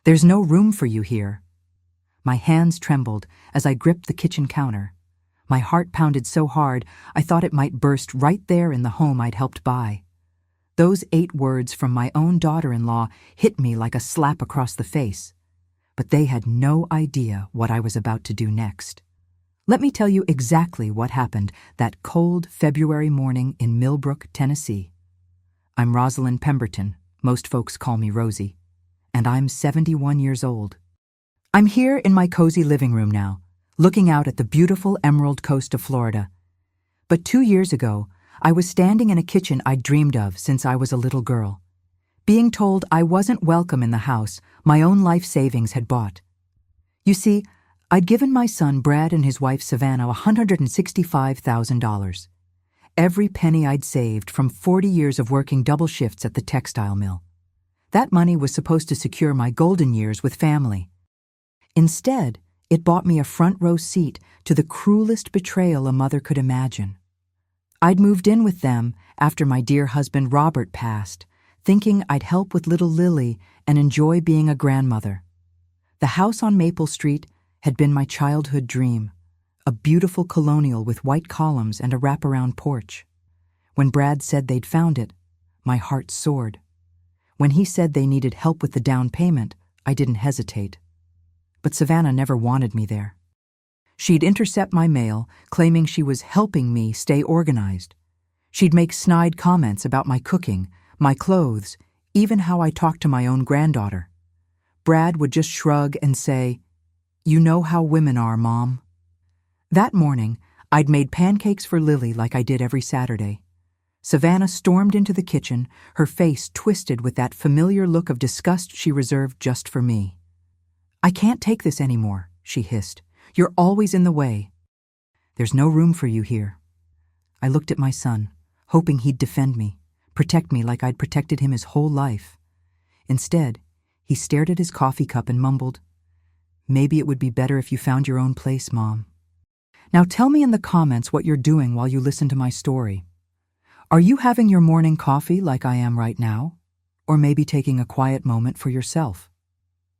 "There's no room for you here." My hands trembled as I gripped the kitchen counter. My heart pounded so hard I thought it might burst right there in the home I'd helped buy. Those 8 words from my own daughter-in-law hit me like a slap across the face. But they had no idea what I was about to do next. Let me tell you exactly what happened that cold February morning in Millbrook, Tennessee. I'm Rosalind Pemberton, most folks call me Rosie, and I'm 71 years old. I'm here in my cozy living room now, looking out at the beautiful Emerald Coast of Florida. But 2 years ago, I was standing in a kitchen I'd dreamed of since I was a little girl. Being told I wasn't welcome in the house my own life savings had bought. You see, I'd given my son Brad and his wife Savannah $165,000. Every penny I'd saved from 40 years of working double shifts at the textile mill. That money was supposed to secure my golden years with family. Instead, it bought me a front row seat to the cruelest betrayal a mother could imagine. I'd moved in with them after my dear husband Robert passed, thinking I'd help with little Lily and enjoy being a grandmother. The house on Maple Street had been my childhood dream, a beautiful colonial with white columns and a wraparound porch. When Brad said they'd found it, my heart soared. When he said they needed help with the down payment, I didn't hesitate. But Savannah never wanted me there. She'd intercept my mail, claiming she was helping me stay organized. She'd make snide comments about my cooking, my clothes, even how I talked to my own granddaughter. Brad would just shrug and say, "You know how women are, Mom." That morning, I'd made pancakes for Lily like I did every Saturday. Savannah stormed into the kitchen, her face twisted with that familiar look of disgust she reserved just for me. "I can't take this anymore," she hissed. "You're always in the way." "There's no room for you here." I looked at my son, hoping he'd defend me, protect me like I'd protected him his whole life. Instead, he stared at his coffee cup and mumbled, "Maybe it would be better if you found your own place, Mom." Now tell me in the comments what you're doing while you listen to my story. Are you having your morning coffee like I am right now? Or maybe taking a quiet moment for yourself?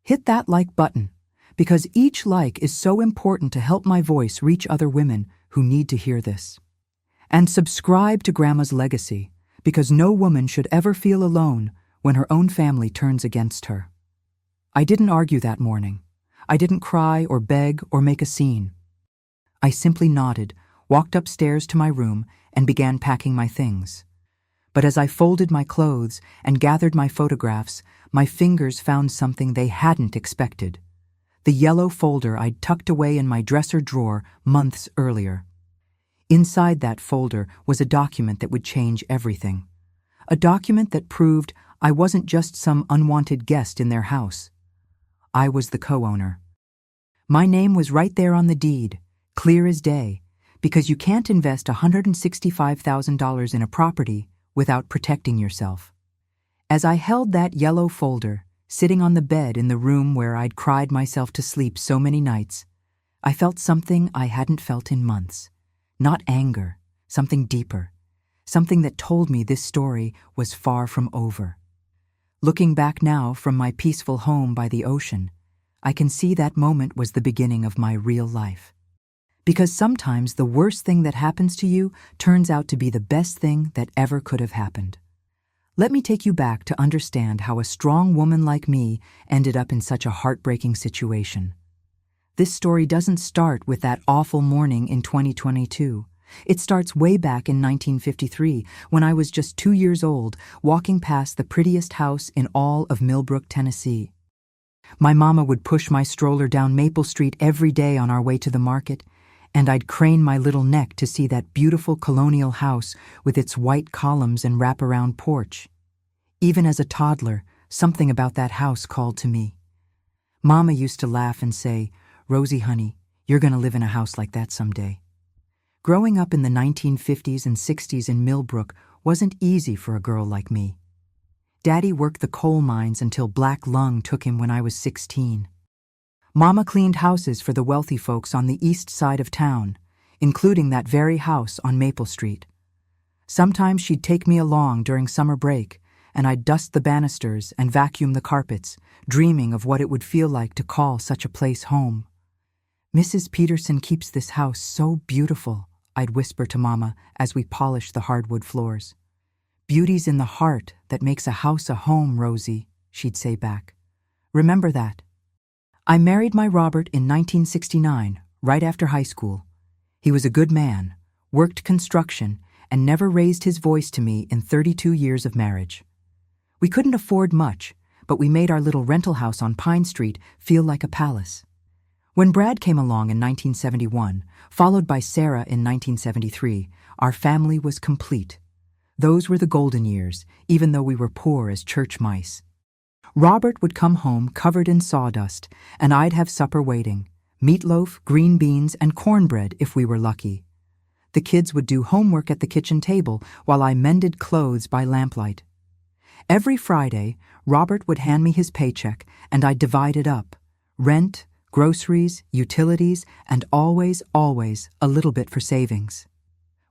Hit that like button, because each like is so important to help my voice reach other women who need to hear this. And subscribe to Grandma's Legacy, because no woman should ever feel alone when her own family turns against her. I didn't argue that morning. I didn't cry or beg or make a scene. I simply nodded, walked upstairs to my room, and began packing my things. But as I folded my clothes and gathered my photographs, my fingers found something they hadn't expected. The yellow folder I'd tucked away in my dresser drawer months earlier. Inside that folder was a document that would change everything. A document that proved I wasn't just some unwanted guest in their house. I was the co-owner. My name was right there on the deed, clear as day, because you can't invest $165,000 in a property without protecting yourself. As I held that yellow folder, sitting on the bed in the room where I'd cried myself to sleep so many nights, I felt something I hadn't felt in months. Not anger, something deeper, something that told me this story was far from over. Looking back now from my peaceful home by the ocean, I can see that moment was the beginning of my real life. Because sometimes the worst thing that happens to you turns out to be the best thing that ever could have happened. Let me take you back to understand how a strong woman like me ended up in such a heartbreaking situation. This story doesn't start with that awful morning in 2022. It starts way back in 1953, when I was just 2 years old, walking past the prettiest house in all of Millbrook, Tennessee. My mama would push my stroller down Maple Street every day on our way to the market, and I'd crane my little neck to see that beautiful colonial house with its white columns and wraparound porch. Even as a toddler, something about that house called to me. Mama used to laugh and say, "Rosie, honey, you're going to live in a house like that someday." Growing up in the 1950s and 60s in Millbrook wasn't easy for a girl like me. Daddy worked the coal mines until black lung took him when I was 16. Mama cleaned houses for the wealthy folks on the east side of town, including that very house on Maple Street. Sometimes she'd take me along during summer break, and I'd dust the banisters and vacuum the carpets, dreaming of what it would feel like to call such a place home. "Mrs. Peterson keeps this house so beautiful," I'd whisper to Mama as we polished the hardwood floors. "Beauty's in the heart that makes a house a home, Rosie," she'd say back. "Remember that." I married my Robert in 1969, right after high school. He was a good man, worked construction, and never raised his voice to me in 32 years of marriage. We couldn't afford much, but we made our little rental house on Pine Street feel like a palace. When Brad came along in 1971, followed by Sarah in 1973, our family was complete. Those were the golden years, even though we were poor as church mice. Robert would come home covered in sawdust, and I'd have supper waiting: meatloaf, green beans, and cornbread if we were lucky. The kids would do homework at the kitchen table while I mended clothes by lamplight. Every Friday, Robert would hand me his paycheck, and I'd divide it up: rent, groceries, utilities, and always, always a little bit for savings.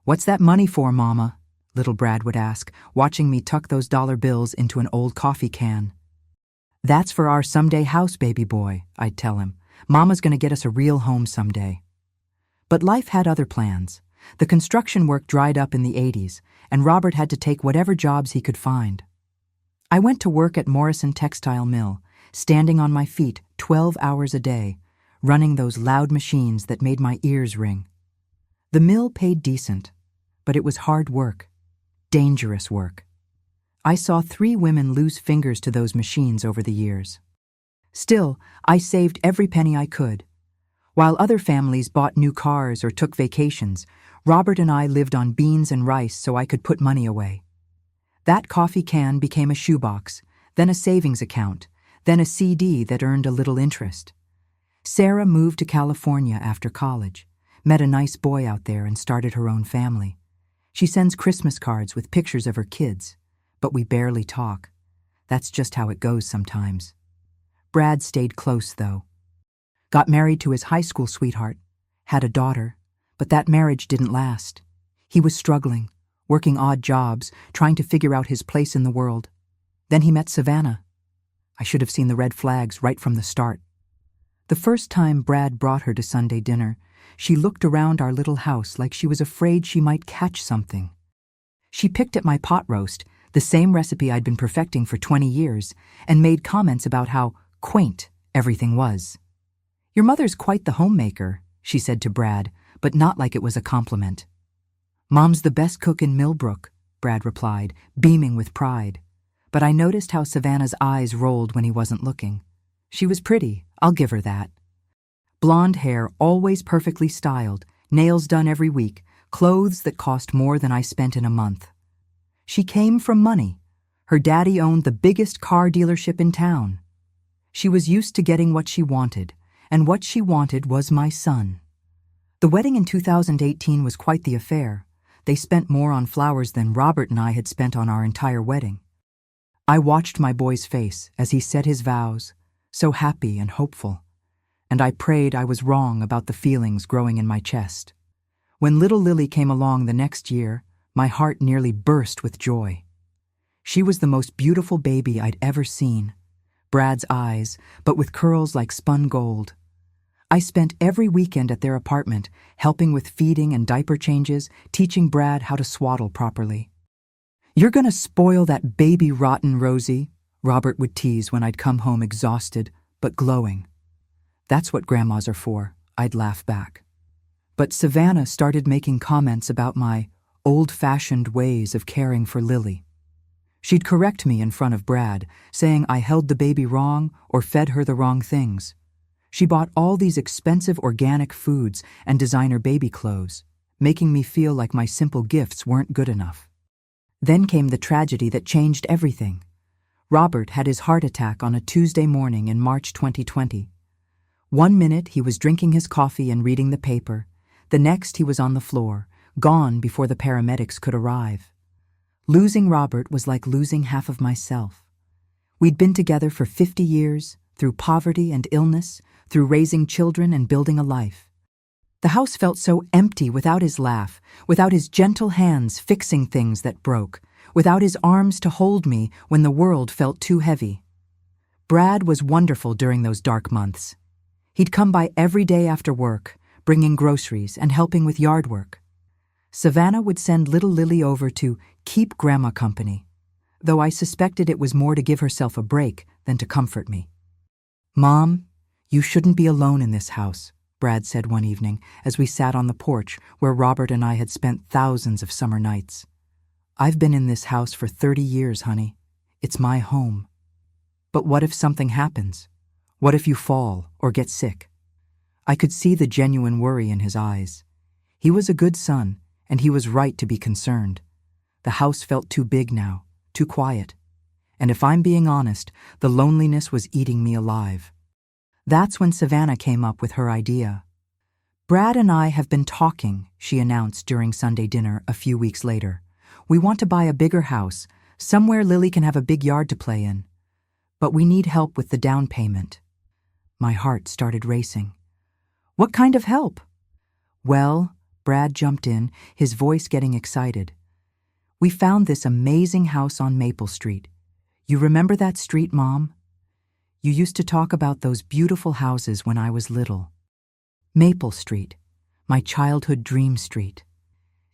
"What's that money for, Mama?" little Brad would ask, watching me tuck those dollar bills into an old coffee can. "That's for our someday house, baby boy," I'd tell him. "Mama's going to get us a real home someday." But life had other plans. The construction work dried up in the 80s, and Robert had to take whatever jobs he could find. I went to work at Morrison Textile Mill, standing on my feet 12 hours a day, running those loud machines that made my ears ring. The mill paid decent, but it was hard work, dangerous work. I saw 3 women lose fingers to those machines over the years. Still, I saved every penny I could. While other families bought new cars or took vacations, Robert and I lived on beans and rice so I could put money away. That coffee can became a shoebox, then a savings account, then a CD that earned a little interest. Sarah moved to California after college, met a nice boy out there, and started her own family. She sends Christmas cards with pictures of her kids, but we barely talk. That's just how it goes sometimes. Brad stayed close, though. Got married to his high school sweetheart, had a daughter, but that marriage didn't last. He was struggling, working odd jobs, trying to figure out his place in the world. Then he met Savannah. I should have seen the red flags right from the start. The first time Brad brought her to Sunday dinner, she looked around our little house like she was afraid she might catch something. She picked at my pot roast, the same recipe I'd been perfecting for 20 years, and made comments about how quaint everything was. "Your mother's quite the homemaker," she said to Brad, but not like it was a compliment. "Mom's the best cook in Millbrook," Brad replied, beaming with pride. But I noticed how Savannah's eyes rolled when he wasn't looking. She was pretty, I'll give her that. Blonde hair, always perfectly styled, nails done every week, clothes that cost more than I spent in a month. She came from money. Her daddy owned the biggest car dealership in town. She was used to getting what she wanted, and what she wanted was my son. The wedding in 2018 was quite the affair. They spent more on flowers than Robert and I had spent on our entire wedding. I watched my boy's face as he said his vows, so happy and hopeful, and I prayed I was wrong about the feelings growing in my chest. When little Lily came along the next year, my heart nearly burst with joy. She was the most beautiful baby I'd ever seen. Brad's eyes, but with curls like spun gold. I spent every weekend at their apartment, helping with feeding and diaper changes, teaching Brad how to swaddle properly. "You're gonna spoil that baby rotten, Rosie," Robert would tease when I'd come home exhausted, but glowing. "That's what grandmas are for," I'd laugh back. But Savannah started making comments about my old-fashioned ways of caring for Lily. She'd correct me in front of Brad, saying I held the baby wrong or fed her the wrong things. She bought all these expensive organic foods and designer baby clothes, making me feel like my simple gifts weren't good enough. Then came the tragedy that changed everything. Robert had his heart attack on a Tuesday morning in March 2020. One minute he was drinking his coffee and reading the paper. The next he was on the floor, gone before the paramedics could arrive. Losing Robert was like losing half of myself. We'd been together for 50 years, through poverty and illness, through raising children and building a life. The house felt so empty without his laugh, without his gentle hands fixing things that broke, without his arms to hold me when the world felt too heavy. Brad was wonderful during those dark months. He'd come by every day after work, bringing groceries and helping with yard work. Savannah would send little Lily over to keep Grandma company, though I suspected it was more to give herself a break than to comfort me. "Mom, you shouldn't be alone in this house," Brad said one evening as we sat on the porch where Robert and I had spent thousands of summer nights. "I've been in this house for 30 years, honey. It's my home. But what if something happens? What if you fall or get sick?" I could see the genuine worry in his eyes. He was a good son, and he was right to be concerned. The house felt too big now, too quiet. And if I'm being honest, the loneliness was eating me alive. That's when Savannah came up with her idea. "Brad and I have been talking," she announced during Sunday dinner a few weeks later. "We want to buy a bigger house, somewhere Lily can have a big yard to play in. But we need help with the down payment." My heart started racing. "What kind of help?" "Well," Brad jumped in, his voice getting excited. "We found this amazing house on Maple Street. You remember that street, Mom? You used to talk about those beautiful houses when I was little. Maple Street, my childhood dream street.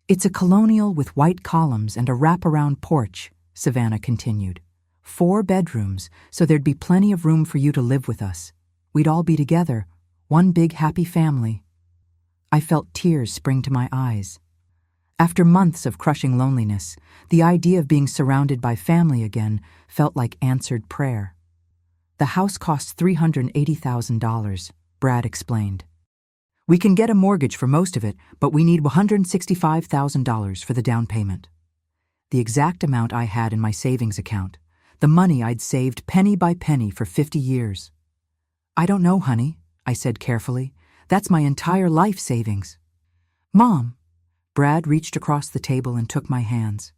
It's a colonial with white columns and a wraparound porch," Savannah continued. 4 bedrooms, so there'd be plenty of room for you to live with us. We'd all be together, one big happy family." I felt tears spring to my eyes. After months of crushing loneliness, the idea of being surrounded by family again felt like answered prayer. "The house costs $380,000, Brad explained. "We can get a mortgage for most of it, but we need $165,000 for the down payment." The exact amount I had in my savings account, the money I'd saved penny by penny for 50 years. "I don't know, honey," I said carefully. "That's my entire life savings." "Mom," Brad reached across the table and took my hands.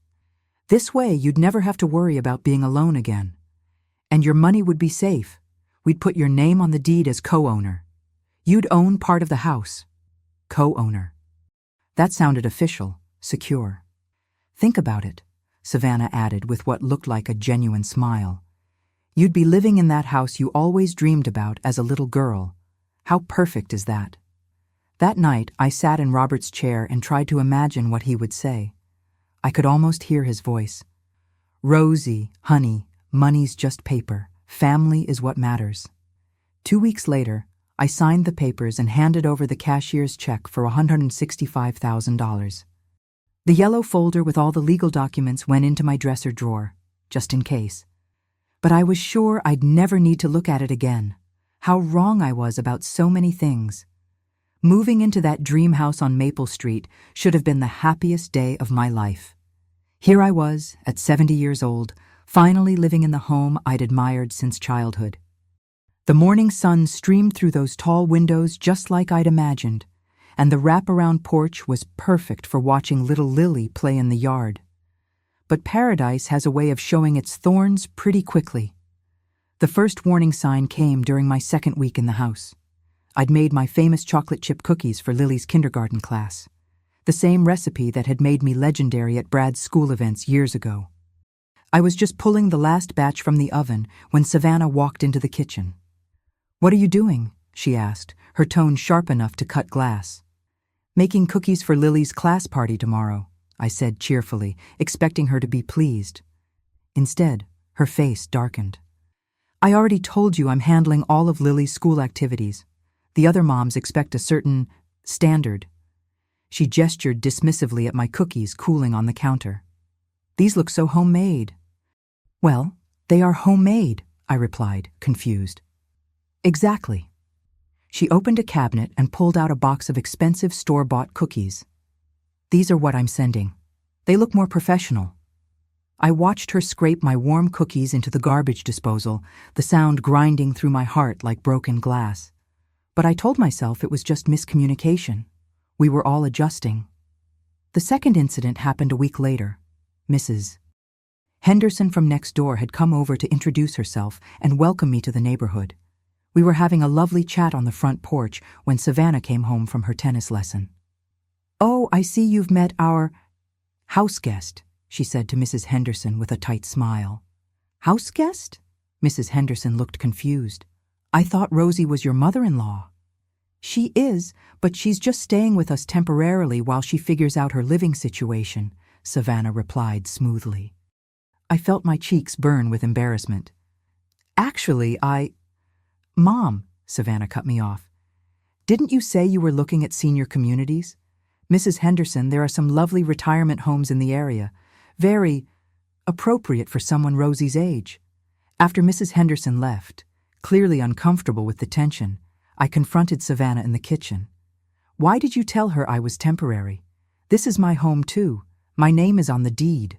"This way you'd never have to worry about being alone again. And your money would be safe. We'd put your name on the deed as co-owner. You'd own part of the house." Co-owner. That sounded official, secure. "Think about it," Savannah added with what looked like a genuine smile. "You'd be living in that house you always dreamed about as a little girl. How perfect is that?" That night, I sat in Robert's chair and tried to imagine what he would say. I could almost hear his voice. "Rosie, honey, money's just paper. Family is what matters." 2 weeks later, I signed the papers and handed over the cashier's check for $165,000. The yellow folder with all the legal documents went into my dresser drawer, just in case. But I was sure I'd never need to look at it again. How wrong I was about so many things. Moving into that dream house on Maple Street should have been the happiest day of my life. Here I was, at 70 years old, finally living in the home I'd admired since childhood. The morning sun streamed through those tall windows just like I'd imagined, and the wraparound porch was perfect for watching little Lily play in the yard. But paradise has a way of showing its thorns pretty quickly. The first warning sign came during my second week in the house. I'd made my famous chocolate chip cookies for Lily's kindergarten class, the same recipe that had made me legendary at Brad's school events years ago. I was just pulling the last batch from the oven when Savannah walked into the kitchen. "What are you doing?" she asked, her tone sharp enough to cut glass. "Making cookies for Lily's class party tomorrow," I said cheerfully, expecting her to be pleased. Instead, her face darkened. "I already told you I'm handling all of Lily's school activities. The other moms expect a certain standard." She gestured dismissively at my cookies cooling on the counter. "These look so homemade." "Well, they are homemade," I replied, confused. "Exactly." She opened a cabinet and pulled out a box of expensive store-bought cookies. "These are what I'm sending. They look more professional." I watched her scrape my warm cookies into the garbage disposal, the sound grinding through my heart like broken glass. But I told myself it was just miscommunication. We were all adjusting. The second incident happened a week later. Mrs. Henderson from next door had come over to introduce herself and welcome me to the neighborhood. We were having a lovely chat on the front porch when Savannah came home from her tennis lesson. "Oh, I see you've met our house guest," she said to Mrs. Henderson with a tight smile. House guest? Mrs. Henderson looked confused. I thought Rosie was your mother-in-law. She is, but she's just staying with us temporarily while she figures out her living situation, Savannah replied smoothly. I felt my cheeks burn with embarrassment. Actually, Mom, Savannah cut me off. Didn't you say you were looking at senior communities? Mrs. Henderson, there are some lovely retirement homes in the area, very appropriate for someone Rosie's age. After Mrs. Henderson left, clearly uncomfortable with the tension, I confronted Savannah in the kitchen. Why did you tell her I was temporary? This is my home too. My name is on the deed.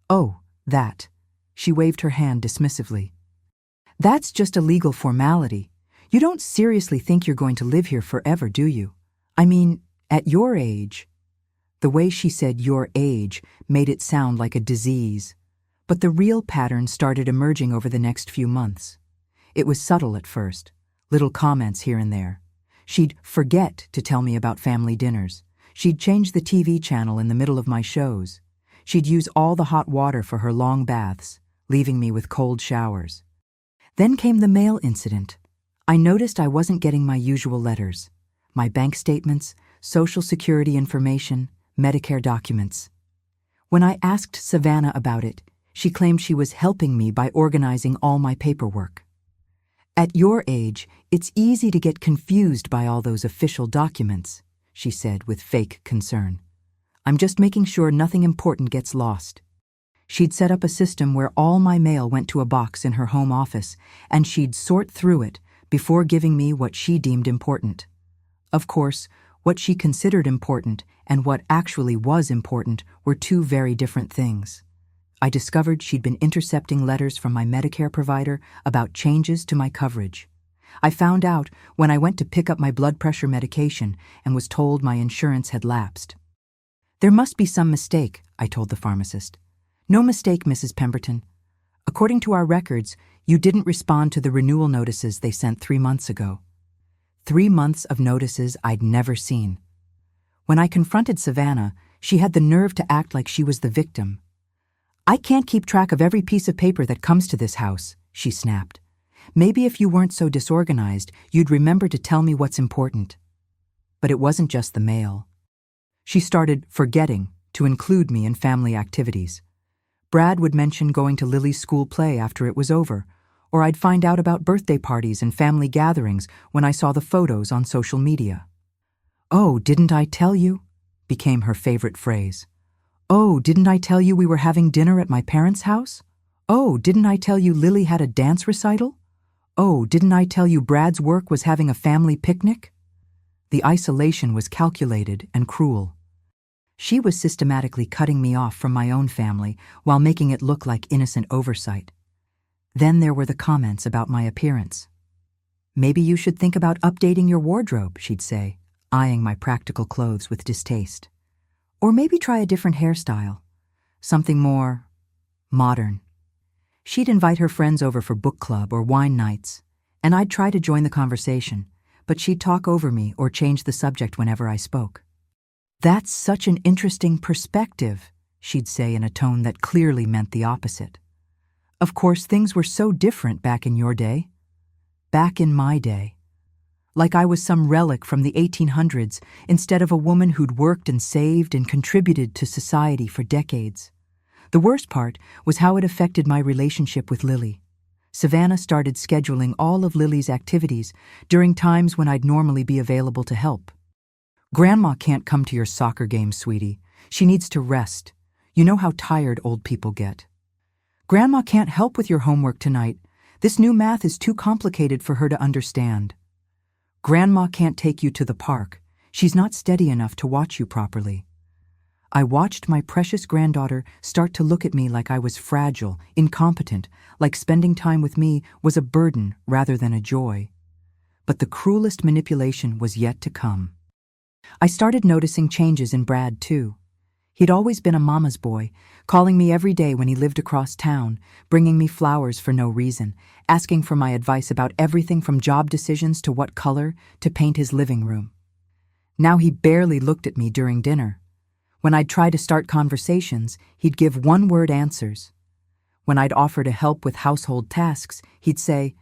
Oh, that. She waved her hand dismissively. That's just a legal formality. You don't seriously think you're going to live here forever, do you? I mean, at your age. The way she said your age made it sound like a disease. But the real pattern started emerging over the next few months. It was subtle at first, little comments here and there. She'd forget to tell me about family dinners. She'd change the TV channel in the middle of my shows. She'd use all the hot water for her long baths, leaving me with cold showers. Then came the mail incident. I noticed I wasn't getting my usual letters, my bank statements, Social Security information, Medicare documents. When I asked Savannah about it, she claimed she was helping me by organizing all my paperwork. At your age, it's easy to get confused by all those official documents, she said with fake concern. I'm just making sure nothing important gets lost. She'd set up a system where all my mail went to a box in her home office, and she'd sort through it before giving me what she deemed important. Of course, what she considered important and what actually was important were two very different things. I discovered she'd been intercepting letters from my Medicare provider about changes to my coverage. I found out when I went to pick up my blood pressure medication and was told my insurance had lapsed. There must be some mistake, I told the pharmacist. No mistake, Mrs. Pemberton. According to our records, you didn't respond to the renewal notices they sent 3 months ago. 3 months of notices I'd never seen. When I confronted Savannah, she had the nerve to act like she was the victim. I can't keep track of every piece of paper that comes to this house, she snapped. Maybe if you weren't so disorganized, you'd remember to tell me what's important. But it wasn't just the mail. She started forgetting to include me in family activities. Brad would mention going to Lily's school play after it was over, or I'd find out about birthday parties and family gatherings when I saw the photos on social media. Oh, didn't I tell you? Became her favorite phrase. Oh, didn't I tell you we were having dinner at my parents' house? Oh, didn't I tell you Lily had a dance recital? Oh, didn't I tell you Brad's work was having a family picnic? The isolation was calculated and cruel. She was systematically cutting me off from my own family while making it look like innocent oversight. Then there were the comments about my appearance. Maybe you should think about updating your wardrobe, she'd say, eyeing my practical clothes with distaste. Or maybe try a different hairstyle, something more modern. She'd invite her friends over for book club or wine nights, and I'd try to join the conversation, but she'd talk over me or change the subject whenever I spoke. That's such an interesting perspective, she'd say in a tone that clearly meant the opposite. Of course, things were so different back in your day. Back in my day. Like I was some relic from the 1800s instead of a woman who'd worked and saved and contributed to society for decades. The worst part was how it affected my relationship with Lily. Savannah started scheduling all of Lily's activities during times when I'd normally be available to help. Grandma can't come to your soccer game, sweetie. She needs to rest. You know how tired old people get. Grandma can't help with your homework tonight. This new math is too complicated for her to understand. Grandma can't take you to the park. She's not steady enough to watch you properly. I watched my precious granddaughter start to look at me like I was fragile, incompetent, like spending time with me was a burden rather than a joy. But the cruelest manipulation was yet to come. I started noticing changes in Brad, too. He'd always been a mama's boy, calling me every day when he lived across town, bringing me flowers for no reason, asking for my advice about everything from job decisions to what color to paint his living room. Now he barely looked at me during dinner. When I'd try to start conversations, he'd give one-word answers. When I'd offer to help with household tasks, he'd say,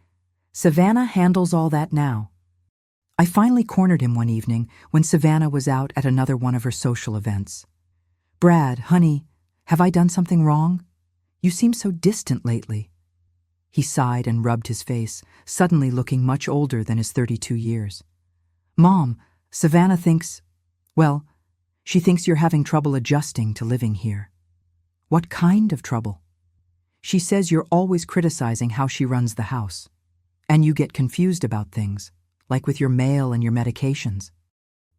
"Savannah handles all that now." I finally cornered him one evening when Savannah was out at another one of her social events. "Brad, honey, have I done something wrong? You seem so distant lately." He sighed and rubbed his face, suddenly looking much older than his 32 years. "Mom, Savannah thinks, well, she thinks you're having trouble adjusting to living here." "What kind of trouble?" "She says you're always criticizing how she runs the house. And you get confused about things, like with your mail and your medications."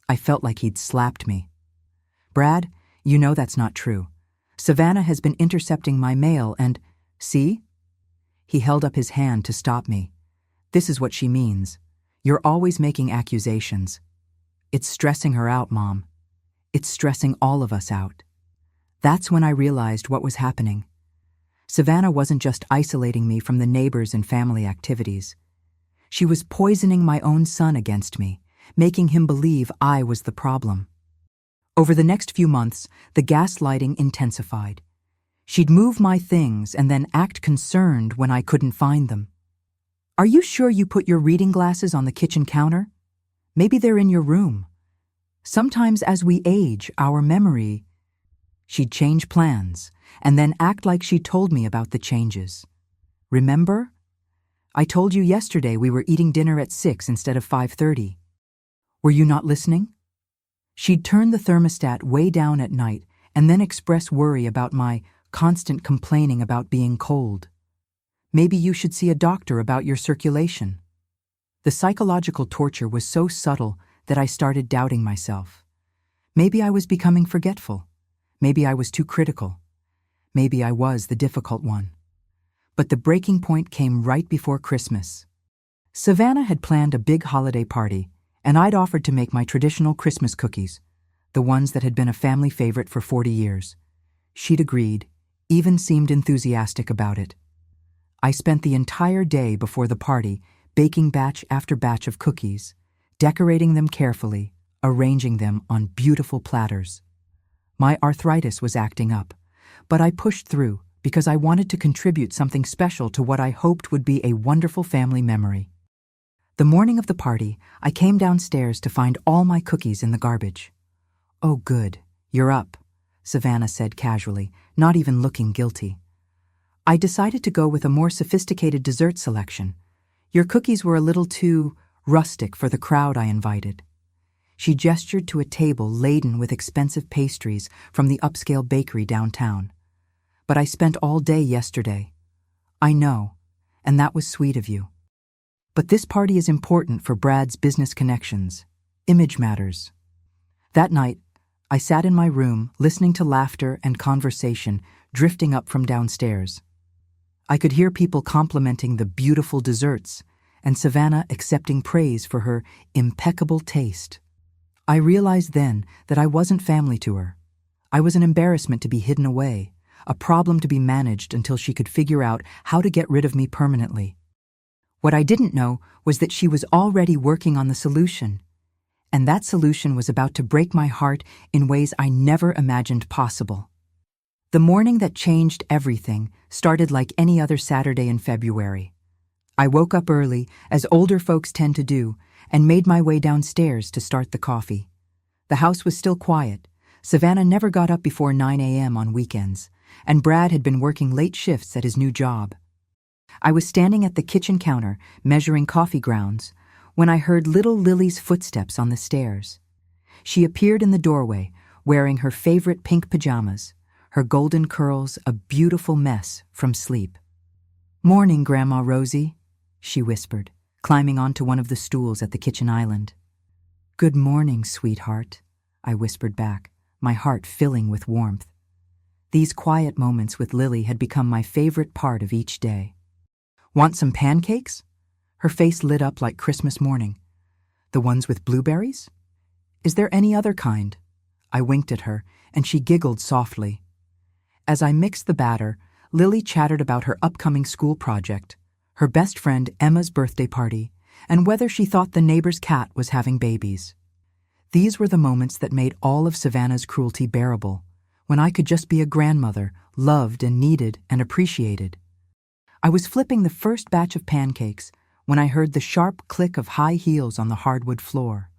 I felt like he'd slapped me. "Brad, you know that's not true. Savannah has been intercepting my mail and, see?" He held up his hand to stop me. "This is what she means. You're always making accusations. It's stressing her out, Mom. It's stressing all of us out." That's when I realized what was happening. Savannah wasn't just isolating me from the neighbors and family activities. She was poisoning my own son against me, making him believe I was the problem. Over the next few months, the gaslighting intensified. She'd move my things and then act concerned when I couldn't find them. "Are you sure you put your reading glasses on the kitchen counter? Maybe they're in your room. Sometimes as we age, our memory..." She'd change plans and then act like she told me about the changes. "Remember? I told you yesterday we were eating dinner at 6 instead of 5:30. Were you not listening?" She'd turn the thermostat way down at night and then express worry about my constant complaining about being cold. "Maybe you should see a doctor about your circulation." The psychological torture was so subtle that I started doubting myself. Maybe I was becoming forgetful. Maybe I was too critical. Maybe I was the difficult one. But the breaking point came right before Christmas. Savannah had planned a big holiday party, and I'd offered to make my traditional Christmas cookies, the ones that had been a family favorite for 40 years. She'd agreed, even seemed enthusiastic about it. I spent the entire day before the party baking batch after batch of cookies, decorating them carefully, arranging them on beautiful platters. My arthritis was acting up, but I pushed through because I wanted to contribute something special to what I hoped would be a wonderful family memory. The morning of the party, I came downstairs to find all my cookies in the garbage. "Oh, good, you're up," Savannah said casually, not even looking guilty. I decided to go with a more sophisticated dessert selection. "Your cookies were a little too rustic for the crowd I invited." She gestured to a table laden with expensive pastries from the upscale bakery downtown. "But I spent all day yesterday." "I know, and that was sweet of you. But this party is important for Brad's business connections. Image matters." That night, I sat in my room listening to laughter and conversation drifting up from downstairs. I could hear people complimenting the beautiful desserts and Savannah accepting praise for her impeccable taste. I realized then that I wasn't family to her. I was an embarrassment to be hidden away, a problem to be managed until she could figure out how to get rid of me permanently. What I didn't know was that she was already working on the solution, and that solution was about to break my heart in ways I never imagined possible. The morning that changed everything started like any other Saturday in February. I woke up early, as older folks tend to do, and made my way downstairs to start the coffee. The house was still quiet. Savannah never got up before 9 a.m. on weekends, and Brad had been working late shifts at his new job. I was standing at the kitchen counter, measuring coffee grounds, when I heard little Lily's footsteps on the stairs. She appeared in the doorway, wearing her favorite pink pajamas, her golden curls a beautiful mess from sleep. "Morning, Grandma Rosie," she whispered, climbing onto one of the stools at the kitchen island. "Good morning, sweetheart," I whispered back, my heart filling with warmth. These quiet moments with Lily had become my favorite part of each day. "Want some pancakes?" Her face lit up like Christmas morning. "The ones with blueberries? Is there any other kind?" I winked at her, and she giggled softly. As I mixed the batter, Lily chattered about her upcoming school project, her best friend Emma's birthday party, and whether she thought the neighbor's cat was having babies. These were the moments that made all of Savannah's cruelty bearable, when I could just be a grandmother, loved and needed and appreciated. I was flipping the first batch of pancakes when I heard the sharp click of high heels on the hardwood floor.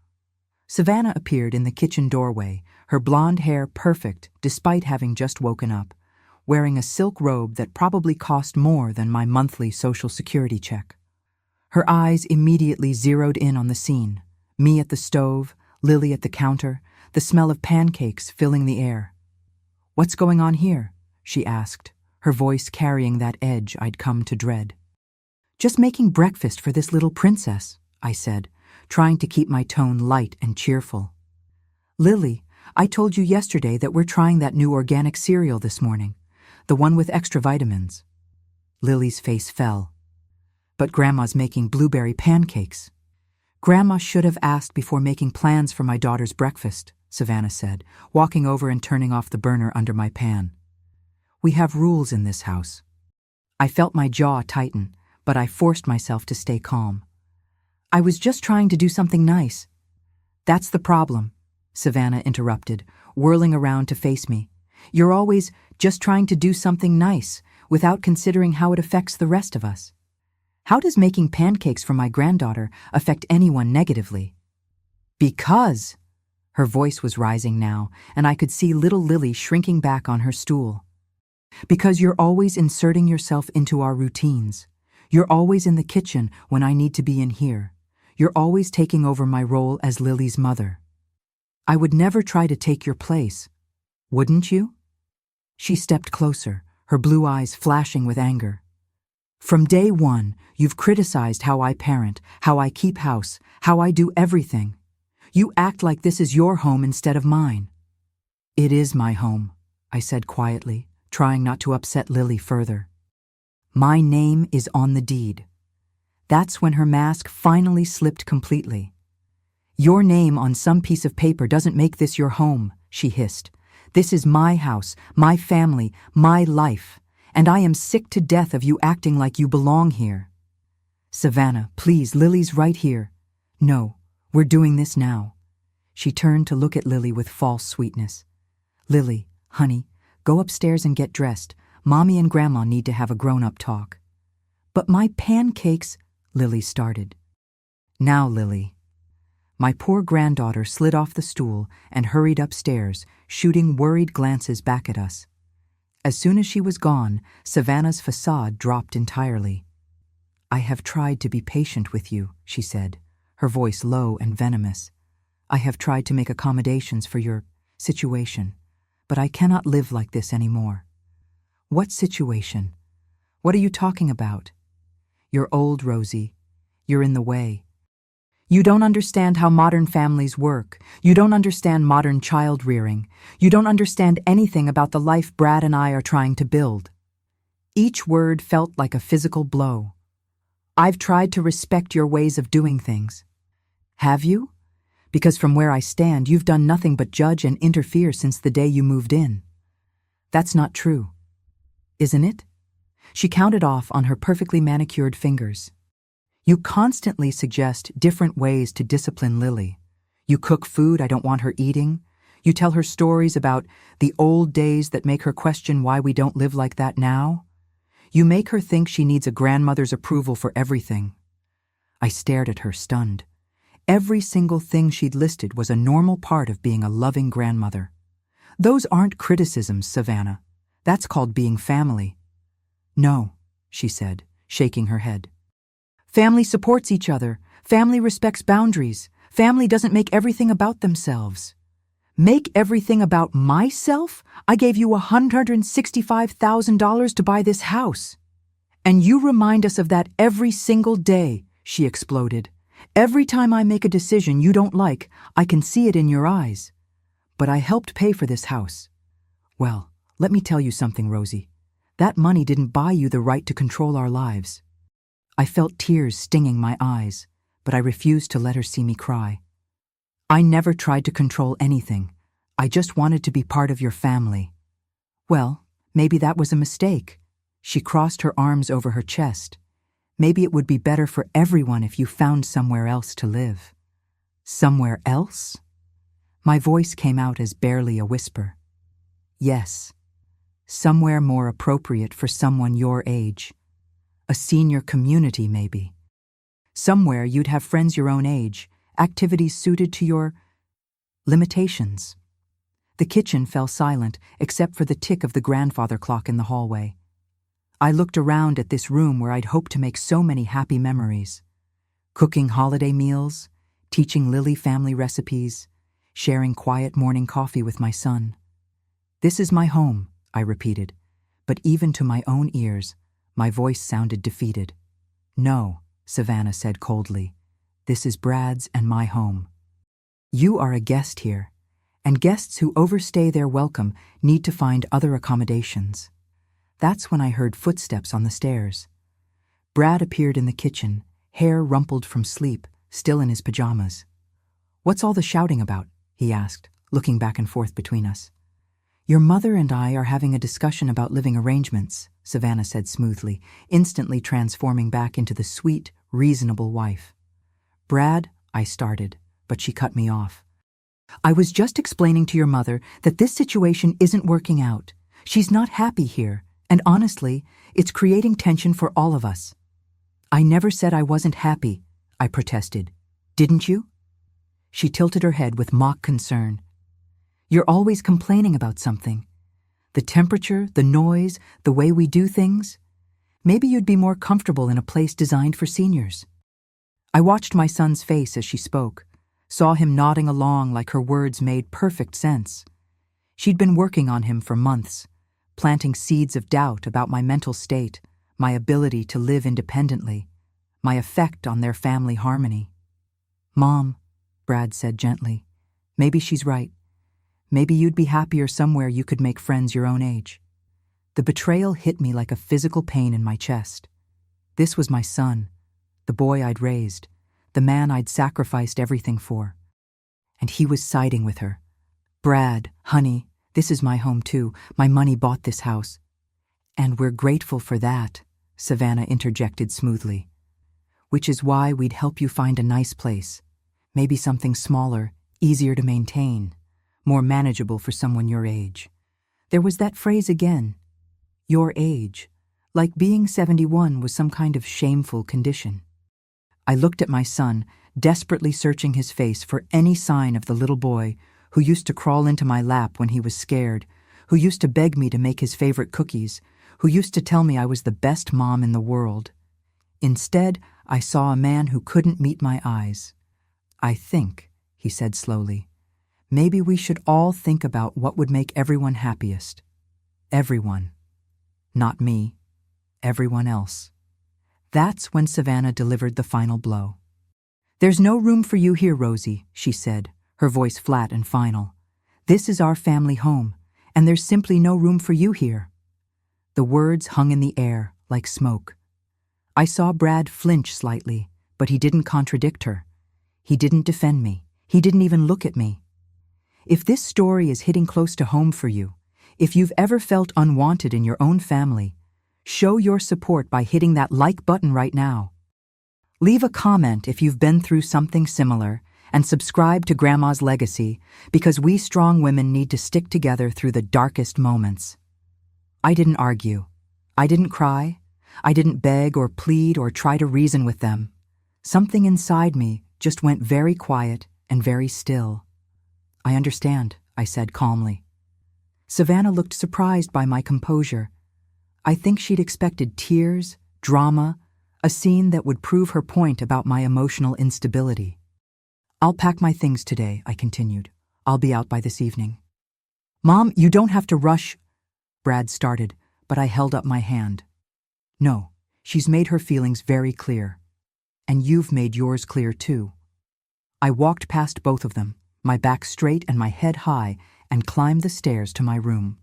Savannah appeared in the kitchen doorway, her blonde hair perfect despite having just woken up, wearing a silk robe that probably cost more than my monthly Social Security check. Her eyes immediately zeroed in on the scene, me at the stove, Lily at the counter, the smell of pancakes filling the air. "What's going on here?" she asked, her voice carrying that edge I'd come to dread. "Just making breakfast for this little princess," I said, trying to keep my tone light and cheerful. "Lily, I told you yesterday that we're trying that new organic cereal this morning, the one with extra vitamins." Lily's face fell. "But Grandma's making blueberry pancakes." "Grandma should have asked before making plans for my daughter's breakfast," Savannah said, walking over and turning off the burner under my pan. "We have rules in this house." I felt my jaw tighten, but I forced myself to stay calm. "I was just trying to do something nice." "That's the problem," Savannah interrupted, whirling around to face me. "You're always just trying to do something nice, without considering how it affects the rest of us. How does making pancakes for my granddaughter affect anyone negatively?" "Because," her voice was rising now, and I could see little Lily shrinking back on her stool. "Because you're always inserting yourself into our routines. You're always in the kitchen when I need to be in here. You're always taking over my role as Lily's mother. I would never try to take your place. Wouldn't you?" She stepped closer, her blue eyes flashing with anger. "From day one, you've criticized how I parent, how I keep house, how I do everything. You act like this is your home instead of mine." "It is my home," I said quietly, trying not to upset Lily further. "My name is on the deed." That's when her mask finally slipped completely. "Your name on some piece of paper doesn't make this your home," she hissed. "This is my house, my family, my life, and I am sick to death of you acting like you belong here." "Savannah, please, Lily's right here." "No, we're doing this now." She turned to look at Lily with false sweetness. "Lily, honey, go upstairs and get dressed. Mommy and Grandma need to have a grown-up talk." "But my pancakes," Lily started. "Now, Lily." My poor granddaughter slid off the stool and hurried upstairs, shooting worried glances back at us. As soon as she was gone, Savannah's facade dropped entirely. "I have tried to be patient with you," she said, her voice low and venomous. "I have tried to make accommodations for your situation, but I cannot live like this anymore." "What situation? What are you talking about?" "You're old, Rosie. You're in the way. You don't understand how modern families work. You don't understand modern child rearing. You don't understand anything about the life Brad and I are trying to build." Each word felt like a physical blow. "I've tried to respect your ways of doing things." "Have you? Because from where I stand, you've done nothing but judge and interfere since the day you moved in." "That's not true." "Isn't it?" She counted off on her perfectly manicured fingers. "You constantly suggest different ways to discipline Lily. You cook food I don't want her eating. You tell her stories about the old days that make her question why we don't live like that now. You make her think she needs a grandmother's approval for everything." I stared at her, stunned. Every single thing she'd listed was a normal part of being a loving grandmother. "Those aren't criticisms, Savannah. That's called being family." "No," she said, shaking her head. "Family supports each other. Family respects boundaries. Family doesn't make everything about themselves." "Make everything about myself? I gave you $165,000 to buy this house. And you remind us of that every single day," she exploded. "Every time I make a decision you don't like, I can see it in your eyes. But I helped pay for this house. Well, let me tell you something, Rosie. That money didn't buy you the right to control our lives." I felt tears stinging my eyes, but I refused to let her see me cry. "I never tried to control anything. I just wanted to be part of your family." "Well, maybe that was a mistake." She crossed her arms over her chest. "Maybe it would be better for everyone if you found somewhere else to live." "Somewhere else?" My voice came out as barely a whisper. Yes, somewhere more appropriate for someone your age. A senior community, maybe. Somewhere you'd have friends your own age, activities suited to your limitations. The kitchen fell silent, except for the tick of the grandfather clock in the hallway. I looked around at this room where I'd hoped to make so many happy memories. Cooking holiday meals, teaching Lily family recipes, sharing quiet morning coffee with my son. This is my home, I repeated, but even to my own ears, my voice sounded defeated. No, Savannah said coldly. This is Brad's and my home. You are a guest here, and guests who overstay their welcome need to find other accommodations. That's when I heard footsteps on the stairs. Brad appeared in the kitchen, hair rumpled from sleep, still in his pajamas. What's all the shouting about? He asked, looking back and forth between us. Your mother and I are having a discussion about living arrangements, Savannah said smoothly, instantly transforming back into the sweet, reasonable wife. Brad, I started, but she cut me off. I was just explaining to your mother that this situation isn't working out. She's not happy here, and honestly, it's creating tension for all of us. I never said I wasn't happy, I protested. Didn't you? She tilted her head with mock concern. You're always complaining about something. The temperature, the noise, the way we do things. Maybe you'd be more comfortable in a place designed for seniors. I watched my son's face as she spoke, saw him nodding along like her words made perfect sense. She'd been working on him for months, planting seeds of doubt about my mental state, my ability to live independently, my effect on their family harmony. Mom, Brad said gently, maybe she's right. Maybe you'd be happier somewhere you could make friends your own age. The betrayal hit me like a physical pain in my chest. This was my son, the boy I'd raised, the man I'd sacrificed everything for. And he was siding with her. Brad, honey, this is my home too. My money bought this house. And we're grateful for that, Savannah interjected smoothly. Which is why we'd help you find a nice place. Maybe something smaller, easier to maintain, more manageable for someone your age. There was that phrase again, your age, like being 71 was some kind of shameful condition. I looked at my son, desperately searching his face for any sign of the little boy who used to crawl into my lap when he was scared, who used to beg me to make his favorite cookies, who used to tell me I was the best mom in the world. Instead, I saw a man who couldn't meet my eyes. I think, he said slowly, maybe we should all think about what would make everyone happiest. Everyone. Not me. Everyone else. That's when Savannah delivered the final blow. There's no room for you here, Rosie, she said, her voice flat and final. This is our family home, and there's simply no room for you here. The words hung in the air like smoke. I saw Brad flinch slightly, but he didn't contradict her. He didn't defend me. He didn't even look at me. If this story is hitting close to home for you, if you've ever felt unwanted in your own family, show your support by hitting that like button right now. Leave a comment if you've been through something similar, and subscribe to Grandma's Legacy, because we strong women need to stick together through the darkest moments. I didn't argue. I didn't cry. I didn't beg or plead or try to reason with them. Something inside me just went very quiet and very still. I understand, I said calmly. Savannah looked surprised by my composure. I think she'd expected tears, drama, a scene that would prove her point about my emotional instability. I'll pack my things today, I continued. I'll be out by this evening. Mom, you don't have to rush, Brad started, but I held up my hand. No, she's made her feelings very clear. And you've made yours clear too. I walked past both of them, my back straight and my head high, and climbed the stairs to my room.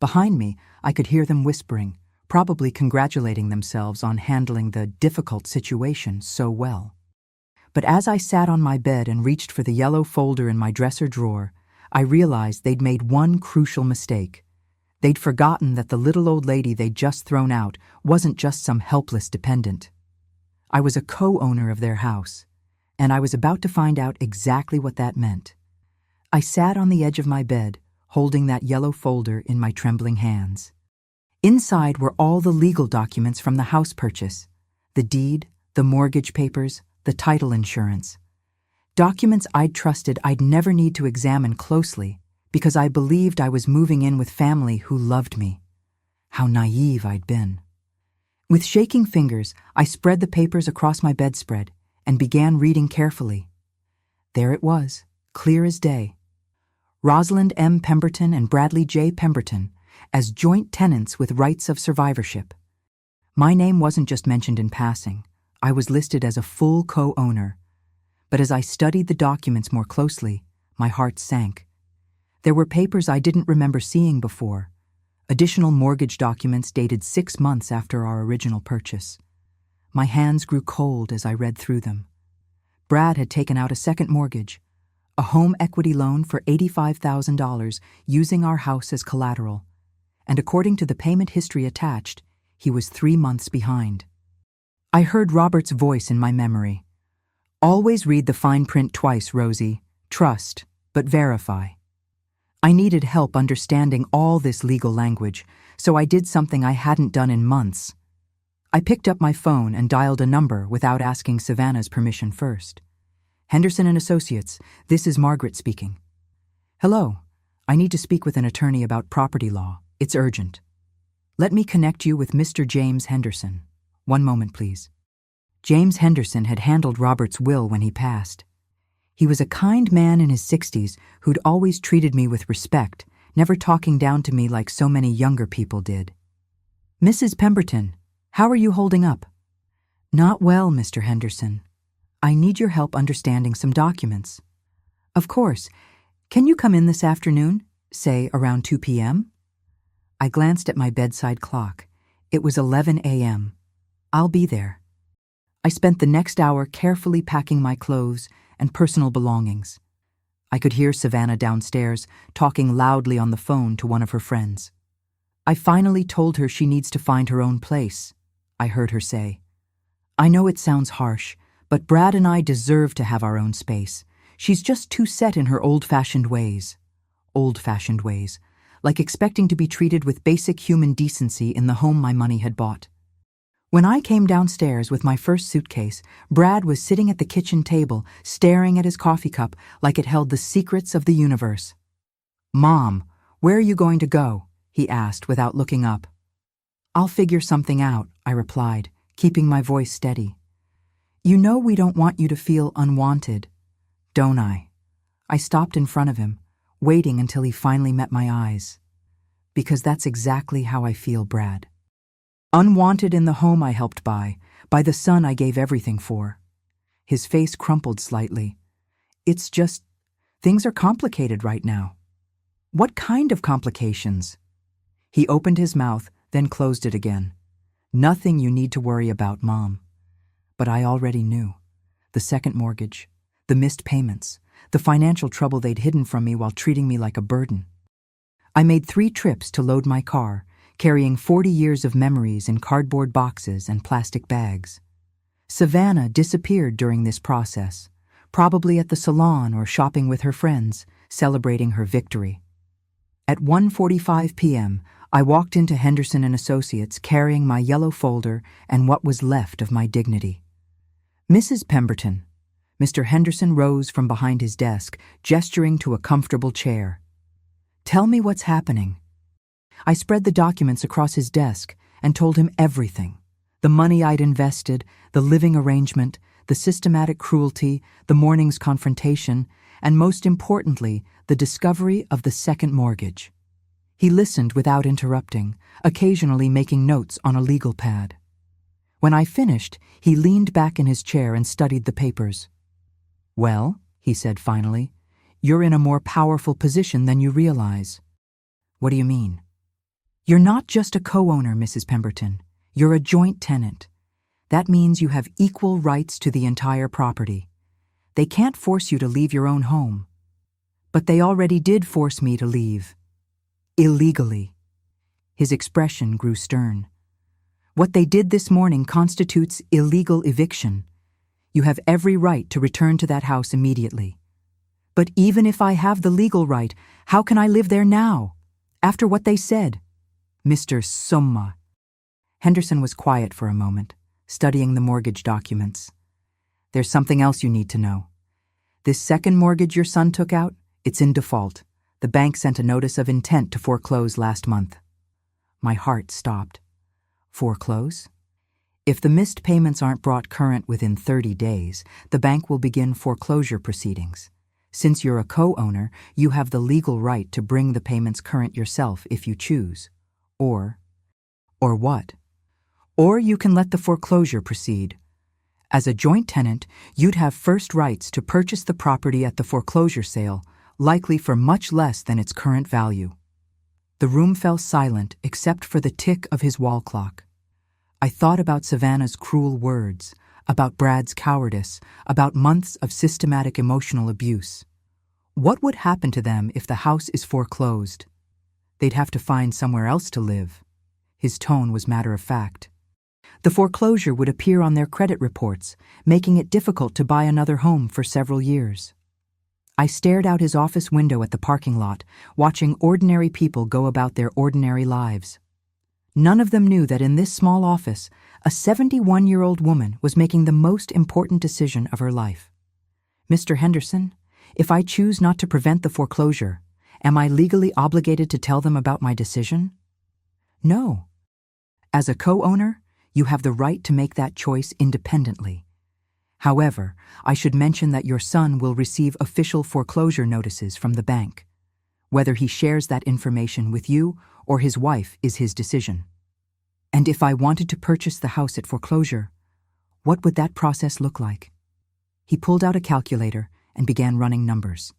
Behind me, I could hear them whispering, probably congratulating themselves on handling the difficult situation so well. But as I sat on my bed and reached for the yellow folder in my dresser drawer, I realized they'd made one crucial mistake. They'd forgotten that the little old lady they'd just thrown out wasn't just some helpless dependent. I was a co-owner of their house, and I was about to find out exactly what that meant. I sat on the edge of my bed, holding that yellow folder in my trembling hands. Inside were all the legal documents from the house purchase: the deed, the mortgage papers, the title insurance. Documents I'd trusted I'd never need to examine closely because I believed I was moving in with family who loved me. How naive I'd been. With shaking fingers, I spread the papers across my bedspread and began reading carefully. There it was, clear as day. Rosalind M. Pemberton and Bradley J. Pemberton as joint tenants with rights of survivorship. My name wasn't just mentioned in passing. I was listed as a full co-owner. But as I studied the documents more closely, my heart sank. There were papers I didn't remember seeing before. Additional mortgage documents dated 6 months after our original purchase. My hands grew cold as I read through them. Brad had taken out a second mortgage, a home equity loan for $85,000 using our house as collateral, and according to the payment history attached, he was 3 months behind. I heard Robert's voice in my memory. Always read the fine print twice, Rosie. Trust, but verify. I needed help understanding all this legal language, so I did something I hadn't done in months. I picked up my phone and dialed a number without asking Savannah's permission first. Henderson and Associates, this is Margaret speaking. Hello, I need to speak with an attorney about property law. It's urgent. Let me connect you with Mr. James Henderson. One moment, please. James Henderson had handled Robert's will when he passed. He was a kind man in his 60s who'd always treated me with respect, never talking down to me like so many younger people did. Mrs. Pemberton, how are you holding up? Not well, Mr. Henderson. I need your help understanding some documents. Of course. Can you come in this afternoon, say around 2 p.m.? I glanced at my bedside clock. It was 11 a.m. I'll be there. I spent the next hour carefully packing my clothes and personal belongings. I could hear Savannah downstairs talking loudly on the phone to one of her friends. I finally told her she needs to find her own place, I heard her say. I know it sounds harsh, but Brad and I deserve to have our own space. She's just too set in her old-fashioned ways. Old-fashioned ways, like expecting to be treated with basic human decency in the home my money had bought. When I came downstairs with my first suitcase, Brad was sitting at the kitchen table, staring at his coffee cup like it held the secrets of the universe. Mom, where are you going to go? He asked without looking up. I'll figure something out, I replied, keeping my voice steady. You know we don't want you to feel unwanted, don't I? I stopped in front of him, waiting until he finally met my eyes. Because that's exactly how I feel, Brad. Unwanted in the home I helped buy, by the son I gave everything for. His face crumpled slightly. It's just, things are complicated right now. What kind of complications? He opened his mouth, then closed it again. Nothing you need to worry about, Mom. But I already knew. The second mortgage, the missed payments, the financial trouble they'd hidden from me while treating me like a burden. I made 3 trips to load my car, carrying 40 years of memories in cardboard boxes and plastic bags. Savannah disappeared during this process, probably at the salon or shopping with her friends, celebrating her victory. At 1:45 p.m., I walked into Henderson and Associates carrying my yellow folder and what was left of my dignity. Mrs. Pemberton. Mr. Henderson rose from behind his desk, gesturing to a comfortable chair. Tell me what's happening. I spread the documents across his desk and told him everything. The money I'd invested, the living arrangement, the systematic cruelty, the morning's confrontation, and most importantly, the discovery of the second mortgage. He listened without interrupting, occasionally making notes on a legal pad. When I finished, he leaned back in his chair and studied the papers. Well, he said finally, you're in a more powerful position than you realize. What do you mean? You're not just a co-owner, Mrs. Pemberton. You're a joint tenant. That means you have equal rights to the entire property. They can't force you to leave your own home. But they already did force me to leave. Illegally. His expression grew stern. What they did this morning constitutes illegal eviction. You have every right to return to that house immediately. But even if I have the legal right, how can I live there now? After what they said? Mr. Summa. Henderson was quiet for a moment, studying the mortgage documents. There's something else you need to know. This second mortgage your son took out, it's in default. The bank sent a notice of intent to foreclose last month. My heart stopped. Foreclose? If the missed payments aren't brought current within 30 days, the bank will begin foreclosure proceedings. Since you're a co-owner, you have the legal right to bring the payments current yourself if you choose. Or what? Or you can let the foreclosure proceed. As a joint tenant, you'd have first rights to purchase the property at the foreclosure sale, likely for much less than its current value. The room fell silent except for the tick of his wall clock. I thought about Savannah's cruel words, about Brad's cowardice, about months of systematic emotional abuse. What would happen to them if the house is foreclosed? They'd have to find somewhere else to live. His tone was matter-of-fact. The foreclosure would appear on their credit reports, making it difficult to buy another home for several years. I stared out his office window at the parking lot, watching ordinary people go about their ordinary lives. None of them knew that in this small office, a 71-year-old woman was making the most important decision of her life. Mr. Henderson, if I choose not to prevent the foreclosure, am I legally obligated to tell them about my decision? No. As a co-owner, you have the right to make that choice independently. However, I should mention that your son will receive official foreclosure notices from the bank. Whether he shares that information with you or his wife is his decision. And if I wanted to purchase the house at foreclosure, what would that process look like? He pulled out a calculator and began running numbers.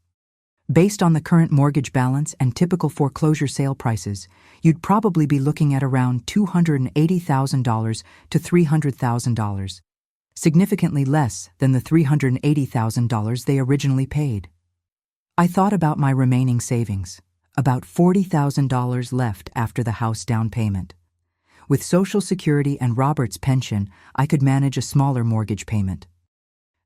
Based on the current mortgage balance and typical foreclosure sale prices, you'd probably be looking at around $280,000 to $300,000, significantly less than the $380,000 they originally paid. I thought about my remaining savings, about $40,000 left after the house down payment. With Social Security and Robert's pension, I could manage a smaller mortgage payment.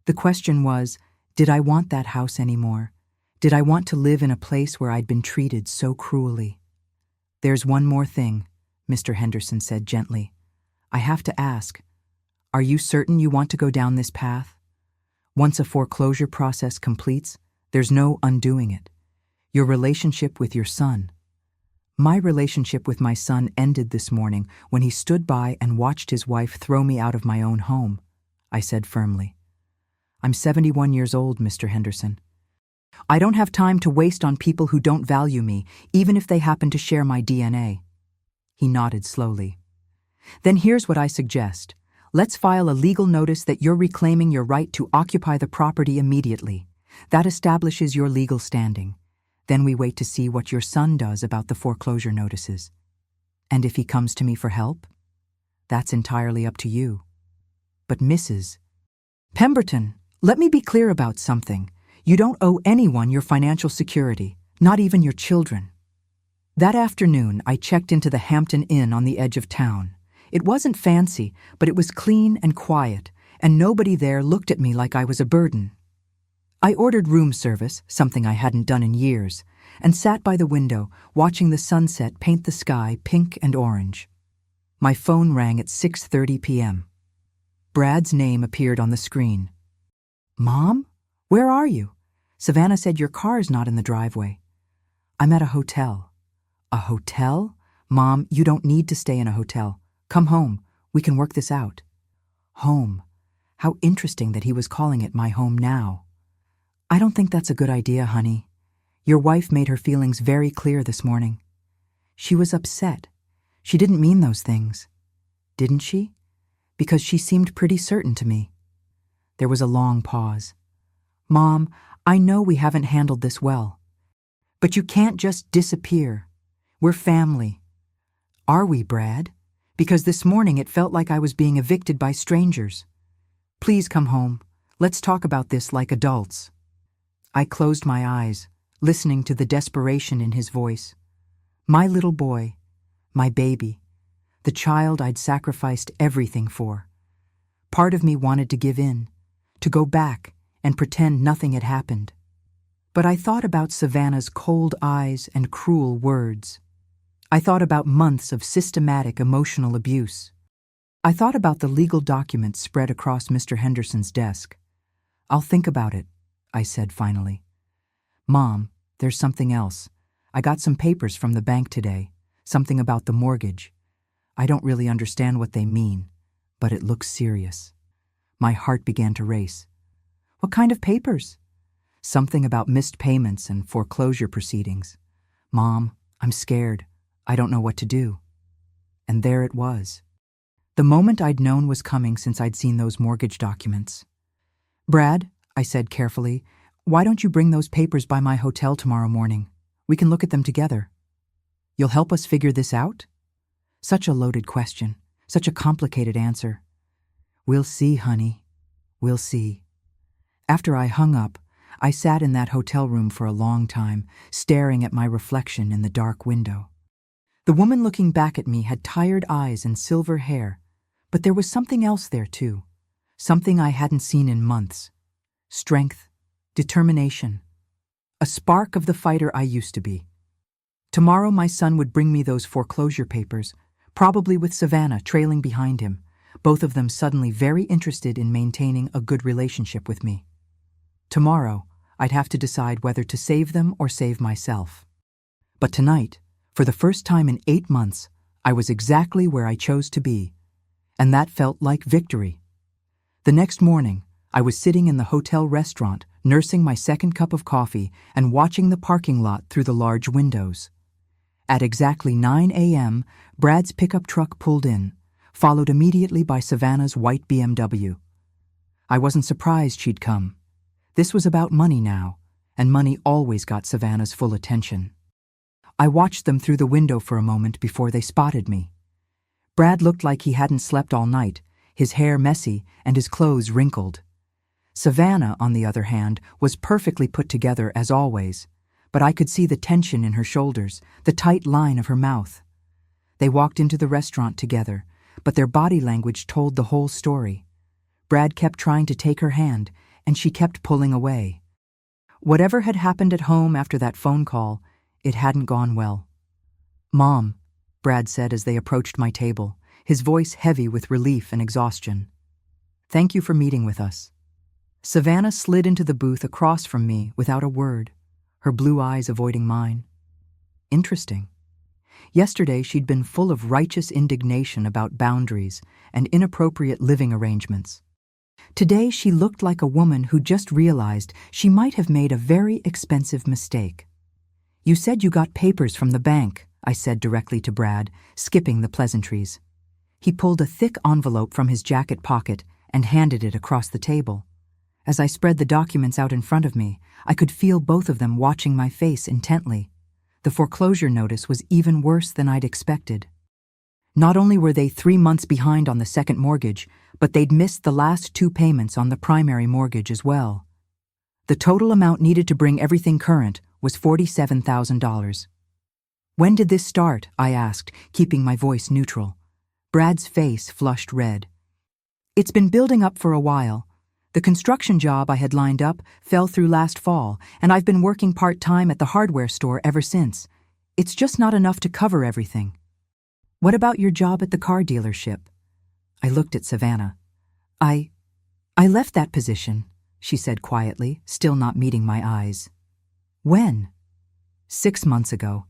The question was, did I want that house anymore? Did I want to live in a place where I'd been treated so cruelly? There's one more thing, Mr. Henderson said gently. I have to ask, are you certain you want to go down this path? Once a foreclosure process completes, there's no undoing it. Your relationship with your son. My relationship with my son ended this morning when he stood by and watched his wife throw me out of my own home, I said firmly. I'm 71 years old, Mr. Henderson. I don't have time to waste on people who don't value me, even if they happen to share my DNA. He nodded slowly. Then here's what I suggest. Let's file a legal notice that you're reclaiming your right to occupy the property immediately. That establishes your legal standing. Then we wait to see what your son does about the foreclosure notices. And if he comes to me for help, that's entirely up to you. But Mrs. Pemberton, let me be clear about something. You don't owe anyone your financial security, not even your children. That afternoon, I checked into the Hampton Inn on the edge of town. It wasn't fancy, but it was clean and quiet, and nobody there looked at me like I was a burden. I ordered room service, something I hadn't done in years, and sat by the window, watching the sunset paint the sky pink and orange. My phone rang at 6:30 p.m. Brad's name appeared on the screen. Mom? Where are you? Savannah said your car's not in the driveway. I'm at a hotel. A hotel? Mom, you don't need to stay in a hotel. Come home. We can work this out. Home. How interesting that he was calling it my home now. I don't think that's a good idea, honey. Your wife made her feelings very clear this morning. She was upset. She didn't mean those things. Didn't she? Because she seemed pretty certain to me. There was a long pause. Mom, I know we haven't handled this well. But you can't just disappear. We're family. Are we, Brad? Because this morning it felt like I was being evicted by strangers. Please come home. Let's talk about this like adults. I closed my eyes, listening to the desperation in his voice. My little boy, my baby, the child I'd sacrificed everything for. Part of me wanted to give in, to go back and pretend nothing had happened. But I thought about Savannah's cold eyes and cruel words. I thought about months of systematic emotional abuse. I thought about the legal documents spread across Mr. Henderson's desk. "I'll think about it," I said finally. "Mom, there's something else. I got some papers from the bank today, something about the mortgage. I don't really understand what they mean, but it looks serious." My heart began to race. "What kind of papers?" "Something about missed payments and foreclosure proceedings. Mom, I'm scared. I don't know what to do." And there it was. The moment I'd known was coming since I'd seen those mortgage documents. "Brad," I said carefully, "why don't you bring those papers by my hotel tomorrow morning? We can look at them together." "You'll help us figure this out?" Such a loaded question, such a complicated answer. "We'll see, honey. We'll see." After I hung up, I sat in that hotel room for a long time, staring at my reflection in the dark window. The woman looking back at me had tired eyes and silver hair, but there was something else there too, something I hadn't seen in months. Strength, determination, a spark of the fighter I used to be. Tomorrow my son would bring me those foreclosure papers, probably with Savannah trailing behind him, both of them suddenly very interested in maintaining a good relationship with me. Tomorrow, I'd have to decide whether to save them or save myself. But tonight, for the first time in 8 months, I was exactly where I chose to be, and that felt like victory. The next morning, I was sitting in the hotel restaurant, nursing my second cup of coffee and watching the parking lot through the large windows. At exactly 9 a.m., Brad's pickup truck pulled in, followed immediately by Savannah's white BMW. I wasn't surprised she'd come. This was about money now, and money always got Savannah's full attention. I watched them through the window for a moment before they spotted me. Brad looked like he hadn't slept all night, his hair messy and his clothes wrinkled. Savannah, on the other hand, was perfectly put together as always, but I could see the tension in her shoulders, the tight line of her mouth. They walked into the restaurant together, but their body language told the whole story. Brad kept trying to take her hand, and she kept pulling away. Whatever had happened at home after that phone call, it hadn't gone well. "Mom," Brad said as they approached my table, his voice heavy with relief and exhaustion. "Thank you for meeting with us." Savannah slid into the booth across from me without a word, her blue eyes avoiding mine. Interesting. Yesterday she'd been full of righteous indignation about boundaries and inappropriate living arrangements. Today she looked like a woman who just realized she might have made a very expensive mistake. "You said you got papers from the bank," I said directly to Brad, skipping the pleasantries. He pulled a thick envelope from his jacket pocket and handed it across the table. As I spread the documents out in front of me, I could feel both of them watching my face intently. The foreclosure notice was even worse than I'd expected. Not only were they 3 months behind on the second mortgage, but they'd missed the last 2 payments on the primary mortgage as well. The total amount needed to bring everything current was $47,000. "When did this start?" I asked, keeping my voice neutral. Brad's face flushed red. "It's been building up for a while. The construction job I had lined up fell through last fall, and I've been working part-time at the hardware store ever since. It's just not enough to cover everything." "What about your job at the car dealership?" I looked at Savannah. I left that position," she said quietly, still not meeting my eyes. "When?" "6 months ago."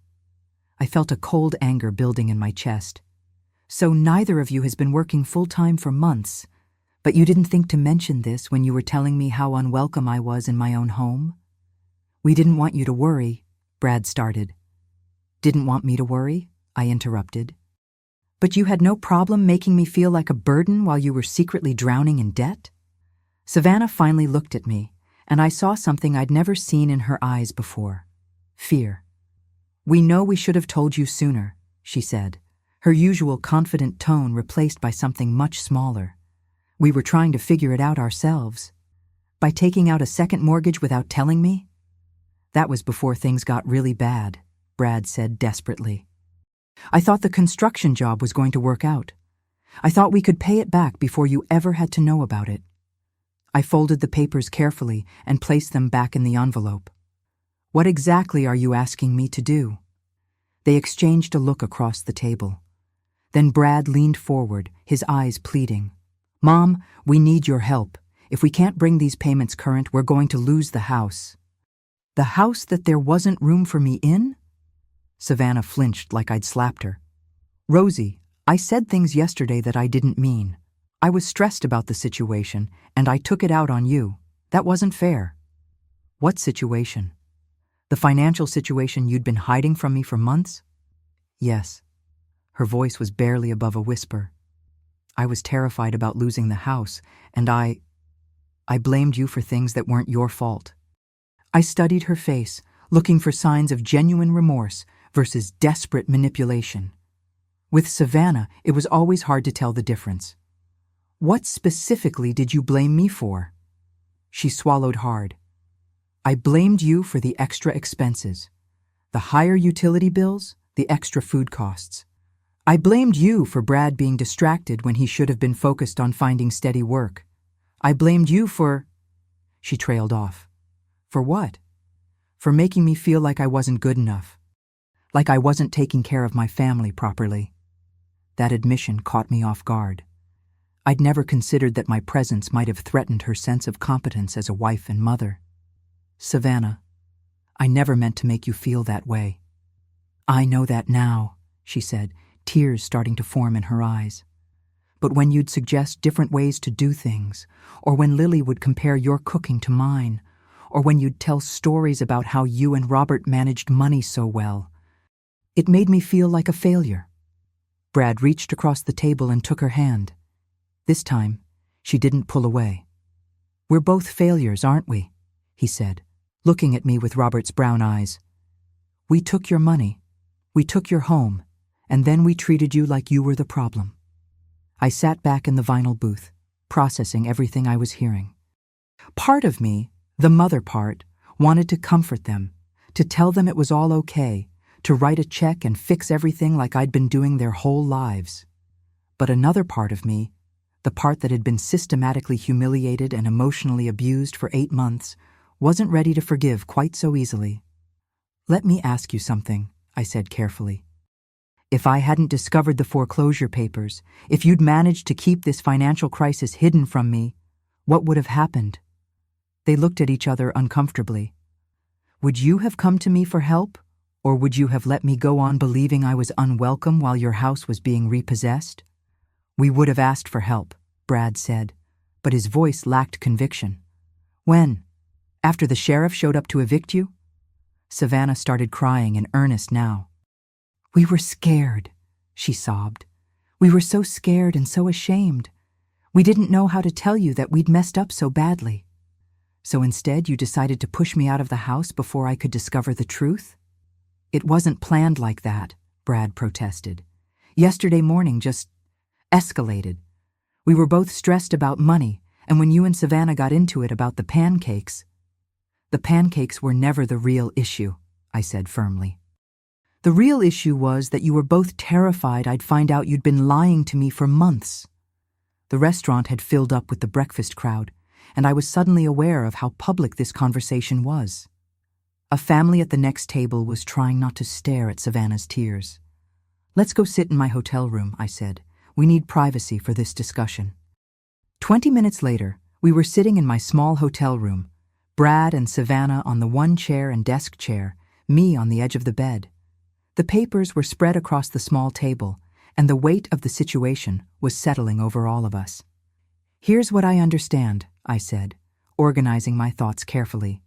I felt a cold anger building in my chest. "So neither of you has been working full-time for months, but you didn't think to mention this when you were telling me how unwelcome I was in my own home?" "We didn't want you to worry," Brad started. "Didn't want me to worry?" I interrupted. "But you had no problem making me feel like a burden while you were secretly drowning in debt?" Savannah finally looked at me, and I saw something I'd never seen in her eyes before: fear. "We know we should have told you sooner," she said, her usual confident tone replaced by something much smaller. "We were trying to figure it out ourselves. By taking out a second mortgage without telling me?" "That was before things got really bad," Brad said desperately. "I thought the construction job was going to work out. I thought we could pay it back before you ever had to know about it." I folded the papers carefully and placed them back in the envelope. What exactly are you asking me to do?" They exchanged a look across the table. Then Brad leaned forward, his eyes pleading. "Mom, we need your help. If we can't bring these payments current, we're going to lose the house." "The house that there wasn't room for me in?" Savannah flinched like I'd slapped her. "Rosie, I said things yesterday that I didn't mean. I was stressed about the situation, and I took it out on you. That wasn't fair." "What situation? The financial situation you'd been hiding from me for months?" "Yes." Her voice was barely above a whisper. "I was terrified about losing the house, and I blamed you for things that weren't your fault." I studied her face, looking for signs of genuine remorse versus desperate manipulation. With Savannah, it was always hard to tell the difference. "What specifically did you blame me for?" She swallowed hard. "I blamed you for the extra expenses. The higher utility bills, the extra food costs. I blamed you for Brad being distracted when he should have been focused on finding steady work. I blamed you for—" She trailed off. "For what?" "For making me feel like I wasn't good enough. Like I wasn't taking care of my family properly." That admission caught me off guard. I'd never considered that my presence might have threatened her sense of competence as a wife and mother. "Savannah, I never meant to make you feel that way." "I know that now," she said, tears starting to form in her eyes. "But when you'd suggest different ways to do things, or when Lily would compare your cooking to mine, or when you'd tell stories about how you and Robert managed money so well, it made me feel like a failure." Brad reached across the table and took her hand. This time, she didn't pull away. "We're both failures, aren't we?" he said, looking at me with Robert's brown eyes. "We took your money, we took your home, and then we treated you like you were the problem." I sat back in the vinyl booth, processing everything I was hearing. Part of me, the mother part, wanted to comfort them, to tell them it was all okay, to write a check and fix everything like I'd been doing their whole lives. But another part of me, the part that had been systematically humiliated and emotionally abused for 8 months, wasn't ready to forgive quite so easily. "Let me ask you something," I said carefully. "If I hadn't discovered the foreclosure papers, if you'd managed to keep this financial crisis hidden from me, what would have happened?" They looked at each other uncomfortably. "Would you have come to me for help, or would you have let me go on believing I was unwelcome while your house was being repossessed?" "We would have asked for help," Brad said, but his voice lacked conviction. "When? After the sheriff showed up to evict you?" Savannah started crying in earnest now. "We were scared," she sobbed. "We were so scared and so ashamed. We didn't know how to tell you that we'd messed up so badly. So instead you decided to push me out of the house before I could discover the truth?" "It wasn't planned like that," Brad protested. "Yesterday morning just escalated. We were both stressed about money, and when you and Savannah got into it about the pancakes—" "The pancakes were never the real issue," I said firmly. "The real issue was that you were both terrified I'd find out you'd been lying to me for months." The restaurant had filled up with the breakfast crowd, and I was suddenly aware of how public this conversation was. A family at the next table was trying not to stare at Savannah's tears. "Let's go sit in my hotel room," I said. "We need privacy for this discussion." 20 minutes later, we were sitting in my small hotel room, Brad and Savannah on the one chair and desk chair, me on the edge of the bed. The papers were spread across the small table, and the weight of the situation was settling over all of us. "Here's what I understand," I said, organizing my thoughts carefully.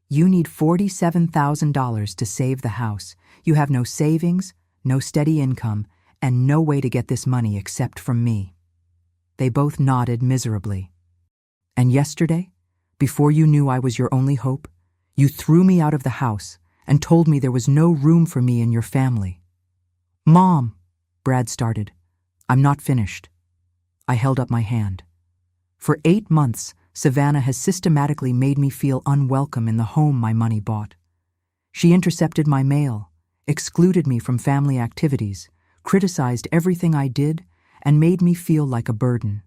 "You need $47,000 to save the house. You have no savings, no steady income, and no way to get this money except from me." They both nodded miserably. "And yesterday, before you knew I was your only hope, you threw me out of the house and told me there was no room for me in your family." "Mom," Brad started. "I'm not finished." I held up my hand. "For 8 months, Savannah has systematically made me feel unwelcome in the home my money bought. She intercepted my mail, excluded me from family activities, criticized everything I did, and made me feel like a burden.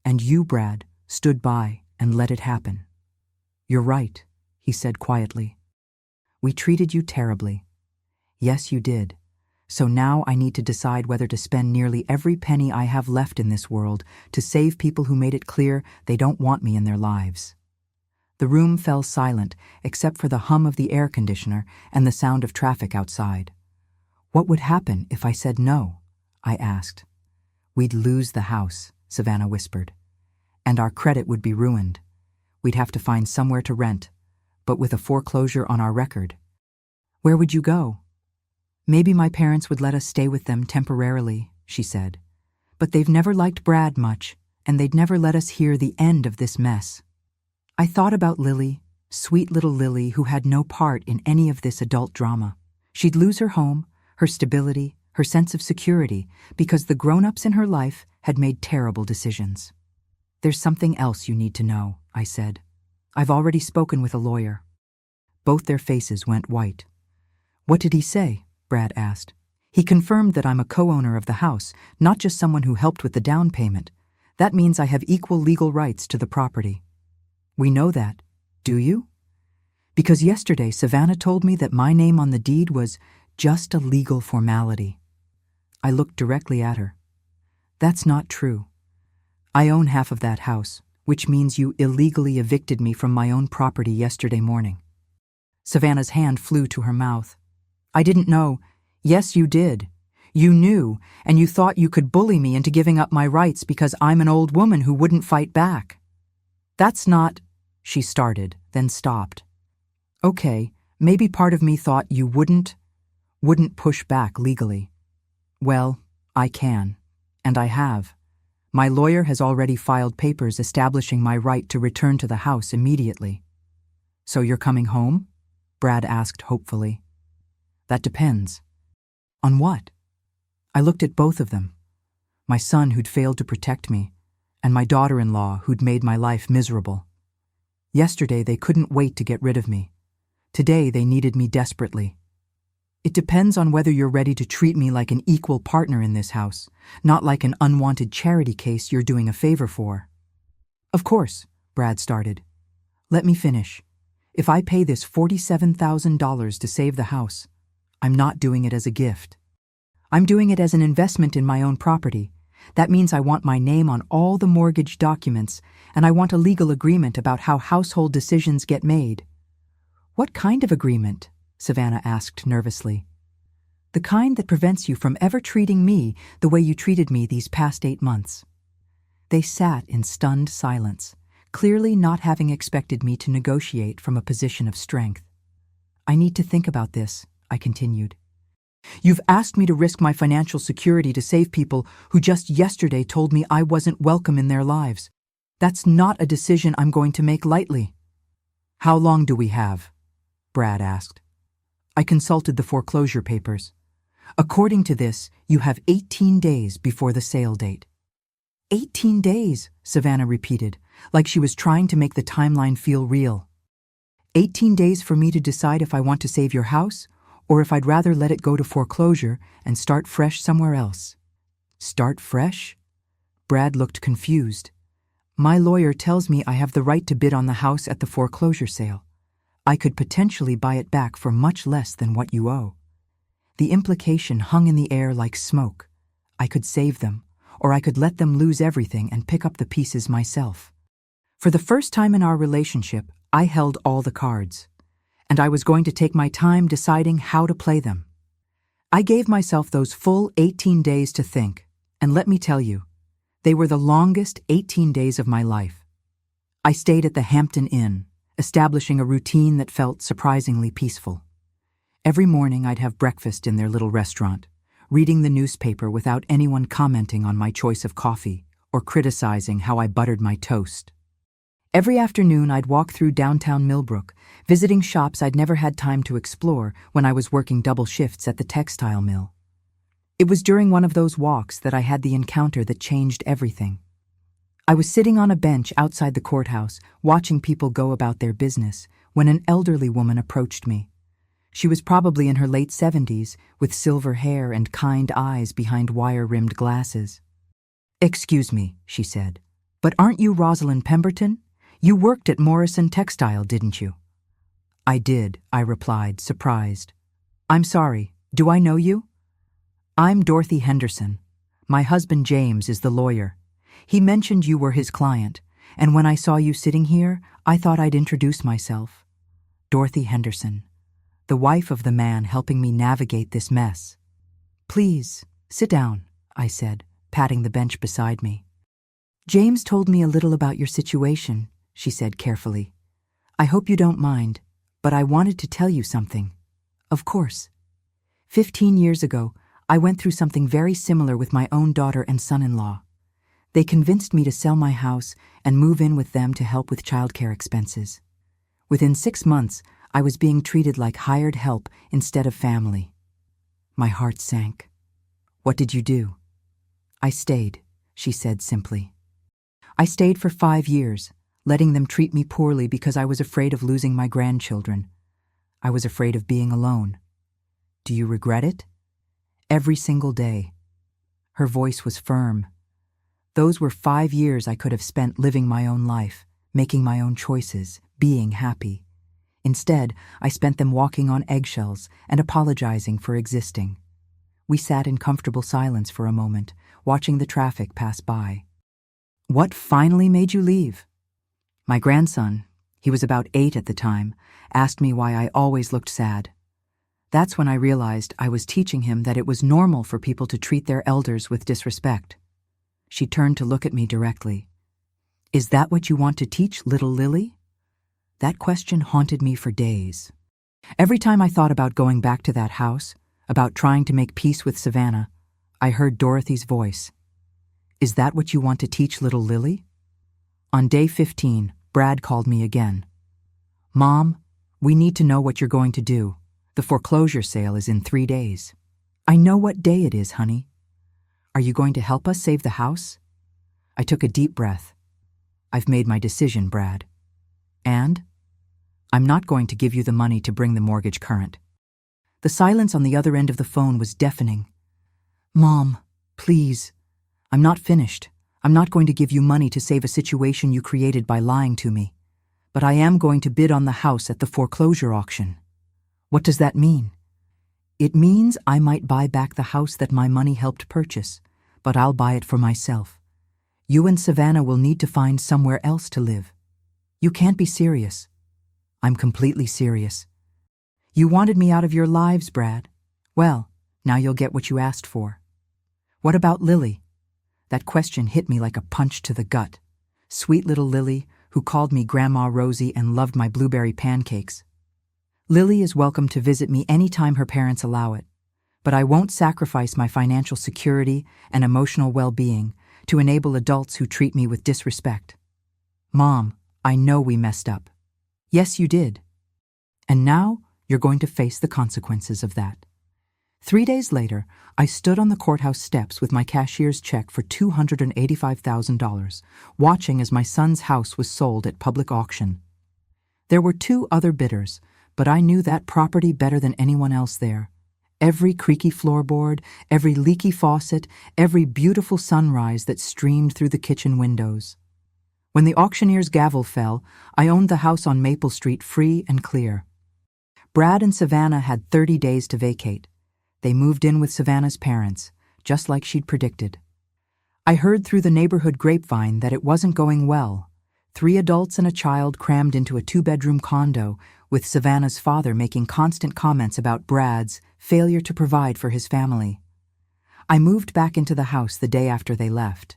And you, Brad, stood by and let it happen." "You're right," he said quietly. We treated you terribly. Yes, you did. So now I need to decide whether to spend nearly every penny I have left in this world to save people who made it clear they don't want me in their lives. The room fell silent except for the hum of the air conditioner and the sound of traffic outside. What would happen if I said no? I asked. We'd lose the house, Savannah whispered. And our credit would be ruined. We'd have to find somewhere to rent, but with a foreclosure on our record. Where would you go? Maybe my parents would let us stay with them temporarily, she said. But they've never liked Brad much, and they'd never let us hear the end of this mess. I thought about Lily, sweet little Lily who had no part in any of this adult drama. She'd lose her home, her stability, her sense of security, because the grown-ups in her life had made terrible decisions. There's something else you need to know, I said. I've already spoken with a lawyer. Both their faces went white. What did he say? Brad asked. He confirmed that I'm a co-owner of the house, not just someone who helped with the down payment. That means I have equal legal rights to the property. We know that, do you? Because yesterday Savannah told me that my name on the deed was just a legal formality. I looked directly at her. That's not true. I own half of that house, which means you illegally evicted me from my own property yesterday morning. Savannah's hand flew to her mouth. I didn't know. Yes, you did. You knew, and you thought you could bully me into giving up my rights because I'm an old woman who wouldn't fight back. That's not, she started, then stopped. Okay, maybe part of me thought you wouldn't push back legally. Well, I can, and I have. My lawyer has already filed papers establishing my right to return to the house immediately. So you're coming home? Brad asked hopefully. That depends. On what? I looked at both of them. My son who'd failed to protect me, and my daughter-in-law who'd made my life miserable. Yesterday they couldn't wait to get rid of me. Today they needed me desperately. It depends on whether you're ready to treat me like an equal partner in this house, not like an unwanted charity case you're doing a favor for. Of course, Brad started. Let me finish. If I pay this $47,000 to save the house, I'm not doing it as a gift. I'm doing it as an investment in my own property. That means I want my name on all the mortgage documents, and I want a legal agreement about how household decisions get made. What kind of agreement? Savannah asked nervously. The kind that prevents you from ever treating me the way you treated me these past 8 months. They sat in stunned silence, clearly not having expected me to negotiate from a position of strength. I need to think about this, I continued. You've asked me to risk my financial security to save people who just yesterday told me I wasn't welcome in their lives. That's not a decision I'm going to make lightly. How long do we have? Brad asked. I consulted the foreclosure papers. According to this, you have 18 days before the sale date. 18 days, Savannah repeated, like she was trying to make the timeline feel real. 18 days for me to decide if I want to save your house, or if I'd rather let it go to foreclosure and start fresh somewhere else. Start fresh? Brad looked confused. My lawyer tells me I have the right to bid on the house at the foreclosure sale. I could potentially buy it back for much less than what you owe. The implication hung in the air like smoke. I could save them, or I could let them lose everything and pick up the pieces myself. For the first time in our relationship, I held all the cards, and I was going to take my time deciding how to play them. I gave myself those full 18 days to think, and let me tell you, they were the longest 18 days of my life. I stayed at the Hampton Inn, establishing a routine that felt surprisingly peaceful. Every morning I'd have breakfast in their little restaurant, reading the newspaper without anyone commenting on my choice of coffee or criticizing how I buttered my toast. Every afternoon I'd walk through downtown Millbrook, visiting shops I'd never had time to explore when I was working double shifts at the textile mill. It was during one of those walks that I had the encounter that changed everything. I was sitting on a bench outside the courthouse, watching people go about their business, when an elderly woman approached me. She was probably in her late 70s, with silver hair and kind eyes behind wire-rimmed glasses. "Excuse me," she said, "but aren't you Rosalind Pemberton? You worked at Morrison Textile, didn't you?" I did, I replied, surprised. I'm sorry, do I know you? I'm Dorothy Henderson. My husband James is the lawyer. He mentioned you were his client, and when I saw you sitting here, I thought I'd introduce myself. Dorothy Henderson, the wife of the man helping me navigate this mess. Please, sit down, I said, patting the bench beside me. James told me a little about your situation, she said carefully. I hope you don't mind, but I wanted to tell you something. Of course. 15 years ago, I went through something very similar with my own daughter and son-in-law. They convinced me to sell my house and move in with them to help with childcare expenses. Within 6 months, I was being treated like hired help instead of family. My heart sank. What did you do? I stayed, she said simply. I stayed for 5 years, letting them treat me poorly because I was afraid of losing my grandchildren. I was afraid of being alone. Do you regret it? Every single day. Her voice was firm. Those were 5 years I could have spent living my own life, making my own choices, being happy. Instead, I spent them walking on eggshells and apologizing for existing. We sat in comfortable silence for a moment, watching the traffic pass by. What finally made you leave? My grandson, he was about 8 at the time, asked me why I always looked sad. That's when I realized I was teaching him that it was normal for people to treat their elders with disrespect. She turned to look at me directly. Is that what you want to teach little Lily? That question haunted me for days. Every time I thought about going back to that house, about trying to make peace with Savannah, I heard Dorothy's voice. Is that what you want to teach little Lily? On day 15, Brad called me again. Mom, we need to know what you're going to do. The foreclosure sale is in 3 days. I know what day it is, honey. Are you going to help us save the house? I took a deep breath. I've made my decision, Brad. And? I'm not going to give you the money to bring the mortgage current. The silence on the other end of the phone was deafening. Mom, please. I'm not finished. I'm not going to give you money to save a situation you created by lying to me. But I am going to bid on the house at the foreclosure auction. What does that mean? It means I might buy back the house that my money helped purchase, but I'll buy it for myself. You and Savannah will need to find somewhere else to live. You can't be serious. I'm completely serious. You wanted me out of your lives, Brad. Well, now you'll get what you asked for. What about Lily? That question hit me like a punch to the gut. Sweet little Lily, who called me Grandma Rosie and loved my blueberry pancakes. Lily is welcome to visit me anytime her parents allow it, but I won't sacrifice my financial security and emotional well-being to enable adults who treat me with disrespect. Mom, I know we messed up. Yes, you did. And now you're going to face the consequences of that. 3 days later, I stood on the courthouse steps with my cashier's check for $285,000, watching as my son's house was sold at public auction. There were 2 other bidders, but I knew that property better than anyone else there. Every creaky floorboard, every leaky faucet, every beautiful sunrise that streamed through the kitchen windows. When the auctioneer's gavel fell, I owned the house on Maple Street free and clear. Brad and Savannah had 30 days to vacate. They moved in with Savannah's parents, just like she'd predicted. I heard through the neighborhood grapevine that it wasn't going well. 3 adults and a child crammed into a 2-bedroom condo, with Savannah's father making constant comments about Brad's failure to provide for his family. I moved back into the house the day after they left.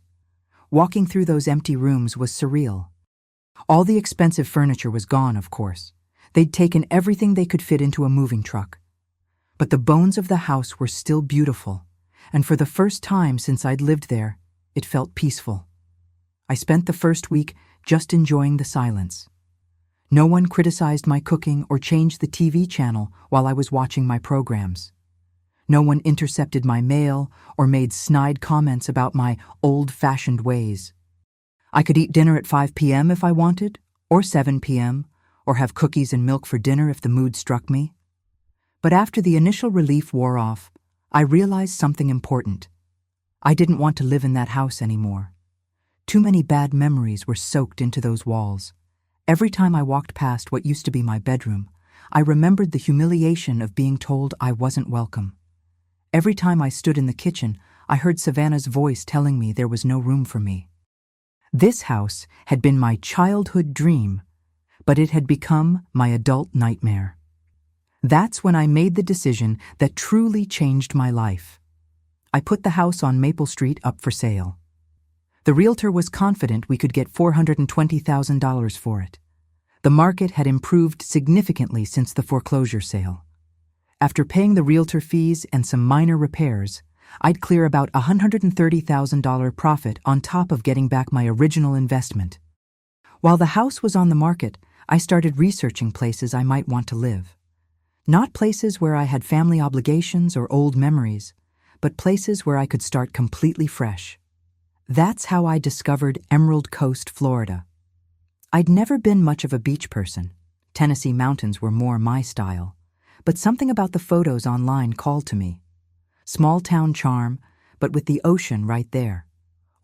Walking through those empty rooms was surreal. All the expensive furniture was gone, of course. They'd taken everything they could fit into a moving truck. But the bones of the house were still beautiful, and for the first time since I'd lived there, it felt peaceful. I spent the first week just enjoying the silence. No one criticized my cooking or changed the TV channel while I was watching my programs. No one intercepted my mail or made snide comments about my old-fashioned ways. I could eat dinner at 5 p.m. if I wanted, or 7 p.m., or have cookies and milk for dinner if the mood struck me. But after the initial relief wore off, I realized something important. I didn't want to live in that house anymore. Too many bad memories were soaked into those walls. Every time I walked past what used to be my bedroom, I remembered the humiliation of being told I wasn't welcome. Every time I stood in the kitchen, I heard Savannah's voice telling me there was no room for me. This house had been my childhood dream, but it had become my adult nightmare. That's when I made the decision that truly changed my life. I put the house on Maple Street up for sale. The realtor was confident we could get $420,000 for it. The market had improved significantly since the foreclosure sale. After paying the realtor fees and some minor repairs, I'd clear about $130,000 profit on top of getting back my original investment. While the house was on the market, I started researching places I might want to live. Not places where I had family obligations or old memories, but places where I could start completely fresh. That's how I discovered Emerald Coast, Florida. I'd never been much of a beach person. Tennessee mountains were more my style, but something about the photos online called to me. Small town charm, but with the ocean right there.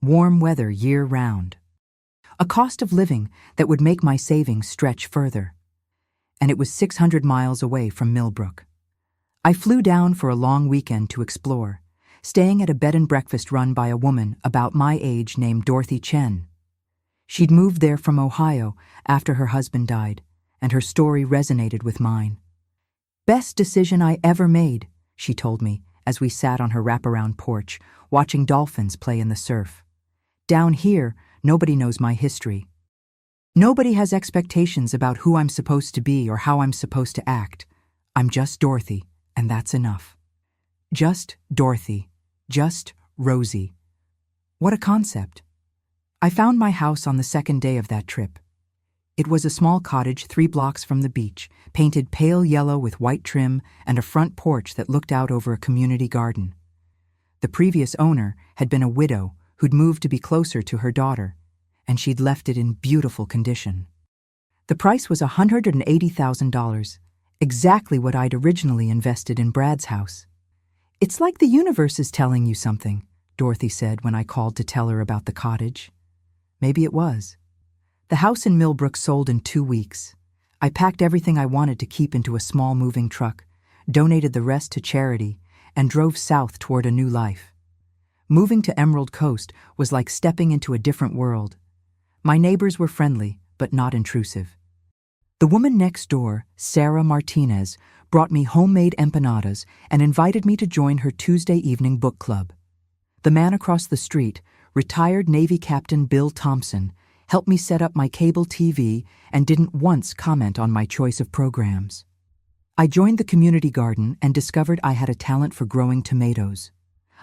Warm weather year-round. A cost of living that would make my savings stretch further. And it was 600 miles away from Millbrook. I flew down for a long weekend to explore, staying at a bed and breakfast run by a woman about my age named Dorothy Chen. She'd moved there from Ohio after her husband died, and her story resonated with mine. "Best decision I ever made," she told me as we sat on her wraparound porch, watching dolphins play in the surf. "Down here, nobody knows my history. Nobody has expectations about who I'm supposed to be or how I'm supposed to act. I'm just Dorothy, and that's enough." Just Dorothy. Just Rosie. What a concept. I found my house on the second day of that trip. It was a small cottage 3 blocks from the beach, painted pale yellow with white trim and a front porch that looked out over a community garden. The previous owner had been a widow who'd moved to be closer to her daughter, and she'd left it in beautiful condition. The price was $180,000, exactly what I'd originally invested in Brad's house. "It's like the universe is telling you something," Dorothy said when I called to tell her about the cottage. Maybe it was. The house in Millbrook sold in 2 weeks. I packed everything I wanted to keep into a small moving truck, donated the rest to charity, and drove south toward a new life. Moving to Emerald Coast was like stepping into a different world. My neighbors were friendly, but not intrusive. The woman next door, Sarah Martinez, brought me homemade empanadas and invited me to join her Tuesday evening book club. The man across the street, retired Navy Captain Bill Thompson, helped me set up my cable TV and didn't once comment on my choice of programs. I joined the community garden and discovered I had a talent for growing tomatoes.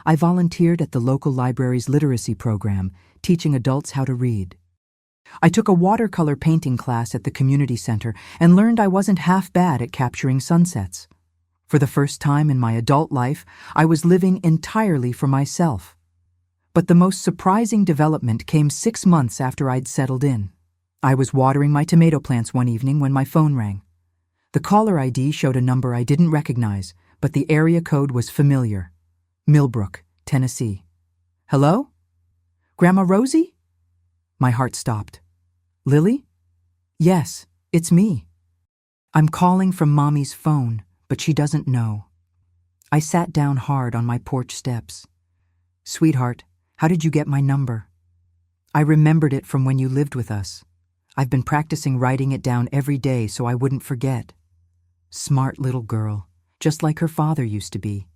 I volunteered at the local library's literacy program, teaching adults how to read. I took a watercolor painting class at the community center and learned I wasn't half bad at capturing sunsets. For the first time in my adult life, I was living entirely for myself. But the most surprising development came 6 months after I'd settled in. I was watering my tomato plants one evening when my phone rang. The caller ID showed a number I didn't recognize, but the area code was familiar. Millbrook, Tennessee. "Hello? Grandma Rosie?" My heart stopped. "Lily?" "Yes, it's me. I'm calling from Mommy's phone, but she doesn't know." I sat down hard on my porch steps. "Sweetheart, how did you get my number?" "I remembered it from when you lived with us. I've been practicing writing it down every day so I wouldn't forget." Smart little girl, just like her father used to be.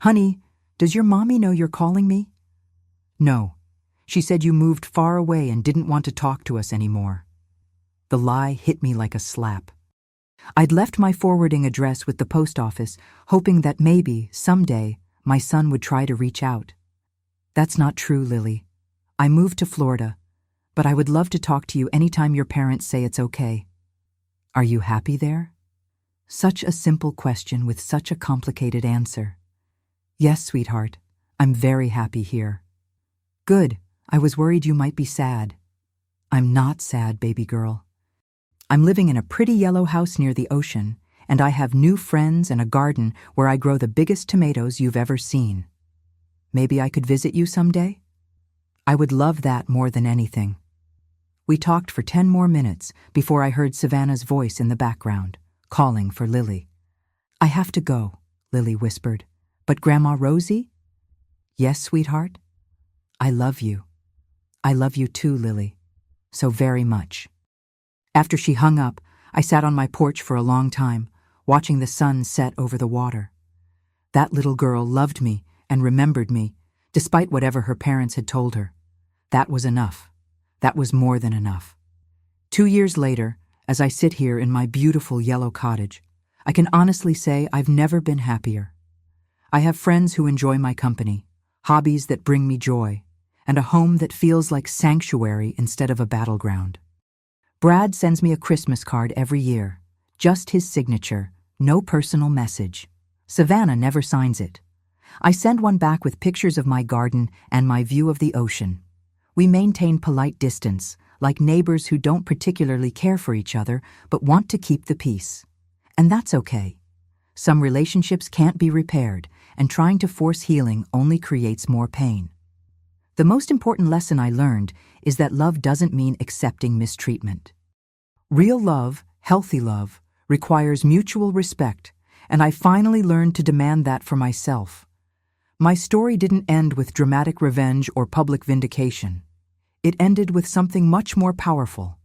"Honey, does your mommy know you're calling me?" "No. She said you moved far away and didn't want to talk to us anymore." The lie hit me like a slap. I'd left my forwarding address with the post office, hoping that maybe, someday, my son would try to reach out. "That's not true, Lily. I moved to Florida, but I would love to talk to you anytime your parents say it's okay." "Are you happy there?" Such a simple question with such a complicated answer. "Yes, sweetheart. I'm very happy here." "Good. I was worried you might be sad." "I'm not sad, baby girl. I'm living in a pretty yellow house near the ocean, and I have new friends and a garden where I grow the biggest tomatoes you've ever seen. Maybe I could visit you someday?" I would love that more than anything. We talked for 10 more minutes before I heard Savannah's voice in the background, calling for Lily. "I have to go," Lily whispered. "But Grandma Rosie?" "Yes, sweetheart? I love you. I love you too, Lily. So very much." After she hung up, I sat on my porch for a long time, watching the sun set over the water. That little girl loved me and remembered me, despite whatever her parents had told her. That was enough. That was more than enough. 2 years later, as I sit here in my beautiful yellow cottage, I can honestly say I've never been happier. I have friends who enjoy my company, hobbies that bring me joy, and a home that feels like sanctuary instead of a battleground. Brad sends me a Christmas card every year, just his signature, no personal message. Savannah never signs it. I send one back with pictures of my garden and my view of the ocean. We maintain polite distance, like neighbors who don't particularly care for each other but want to keep the peace. And that's okay. Some relationships can't be repaired, and trying to force healing only creates more pain. The most important lesson I learned is that love doesn't mean accepting mistreatment. Real love, healthy love, requires mutual respect, and I finally learned to demand that for myself. My story didn't end with dramatic revenge or public vindication. It ended with something much more powerful: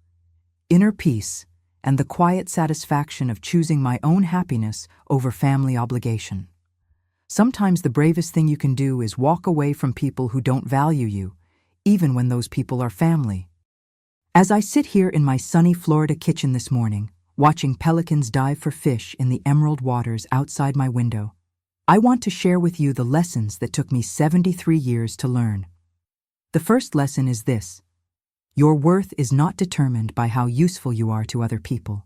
inner peace and the quiet satisfaction of choosing my own happiness over family obligation. Sometimes the bravest thing you can do is walk away from people who don't value you, even when those people are family. As I sit here in my sunny Florida kitchen this morning, watching pelicans dive for fish in the emerald waters outside my window, I want to share with you the lessons that took me 73 years to learn. The first lesson is this: your worth is not determined by how useful you are to other people.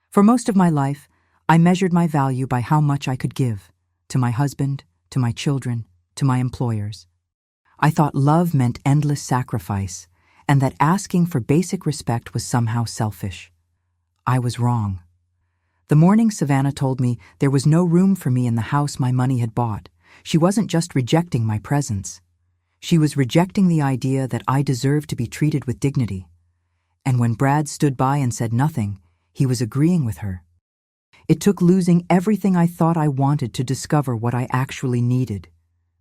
For most of my life, I measured my value by how much I could give, to my husband, to my children, to my employers. I thought love meant endless sacrifice, and that asking for basic respect was somehow selfish. I was wrong. The morning Savannah told me there was no room for me in the house my money had bought, she wasn't just rejecting my presence. She was rejecting the idea that I deserved to be treated with dignity. And when Brad stood by and said nothing, he was agreeing with her. It took losing everything I thought I wanted to discover what I actually needed: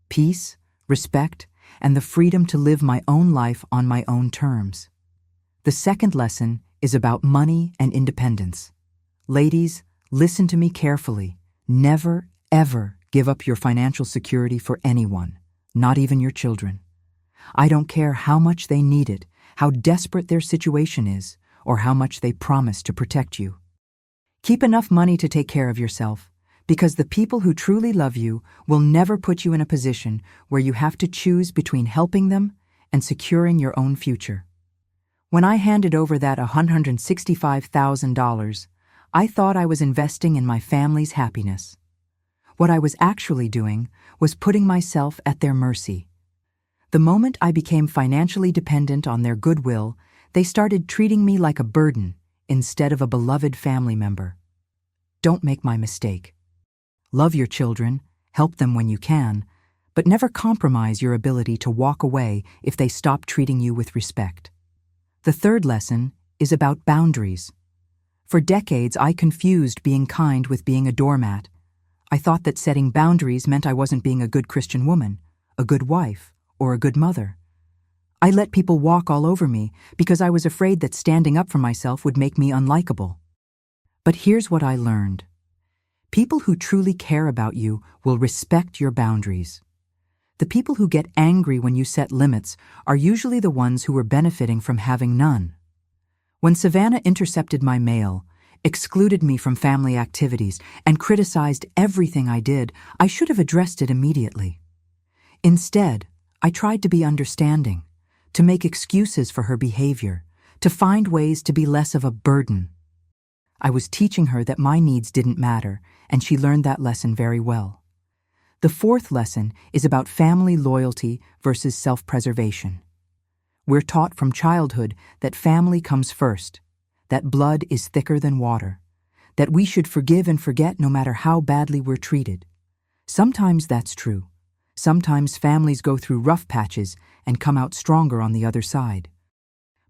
peace, respect, and the freedom to live my own life on my own terms. The second lesson is about money and independence. Ladies, listen to me carefully. Never, ever give up your financial security for anyone, not even your children. I don't care how much they need it, how desperate their situation is, or how much they promise to protect you. Keep enough money to take care of yourself, because the people who truly love you will never put you in a position where you have to choose between helping them and securing your own future. When I handed over that $165,000, I thought I was investing in my family's happiness. What I was actually doing was putting myself at their mercy. The moment I became financially dependent on their goodwill, they started treating me like a burden instead of a beloved family member. Don't make my mistake. Love your children, help them when you can, but never compromise your ability to walk away if they stop treating you with respect. The third lesson is about boundaries. For decades, I confused being kind with being a doormat. I thought that setting boundaries meant I wasn't being a good Christian woman, a good wife, or a good mother. I let people walk all over me because I was afraid that standing up for myself would make me unlikable. But here's what I learned. People who truly care about you will respect your boundaries. The people who get angry when you set limits are usually the ones who are benefiting from having none. When Savannah intercepted my mail, excluded me from family activities, and criticized everything I did, I should have addressed it immediately. Instead, I tried to be understanding, to make excuses for her behavior, to find ways to be less of a burden. I was teaching her that my needs didn't matter, and she learned that lesson very well. The fourth lesson is about family loyalty versus self-preservation. We're taught from childhood that family comes first, that blood is thicker than water, that we should forgive and forget no matter how badly we're treated. Sometimes that's true. Sometimes families go through rough patches and come out stronger on the other side.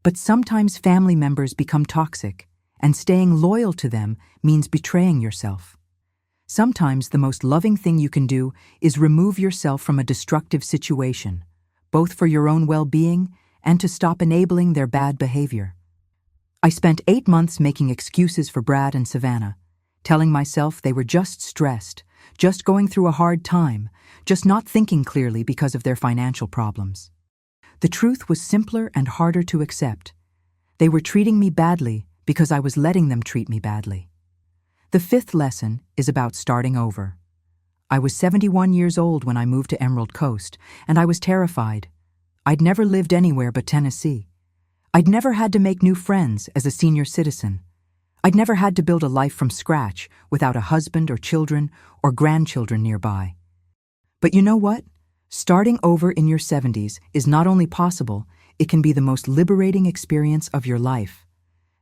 But sometimes family members become toxic, and staying loyal to them means betraying yourself. Sometimes the most loving thing you can do is remove yourself from a destructive situation, both for your own well-being and to stop enabling their bad behavior. I spent 8 months making excuses for Brad and Savannah, telling myself they were just stressed, just going through a hard time, just not thinking clearly because of their financial problems. The truth was simpler and harder to accept. They were treating me badly because I was letting them treat me badly. The 5th lesson is about starting over. I was 71 years old when I moved to Emerald Coast, and I was terrified. I'd never lived anywhere but Tennessee. I'd never had to make new friends as a senior citizen. I'd never had to build a life from scratch without a husband or children or grandchildren nearby. But you know what? Starting over in your 70s is not only possible, it can be the most liberating experience of your life.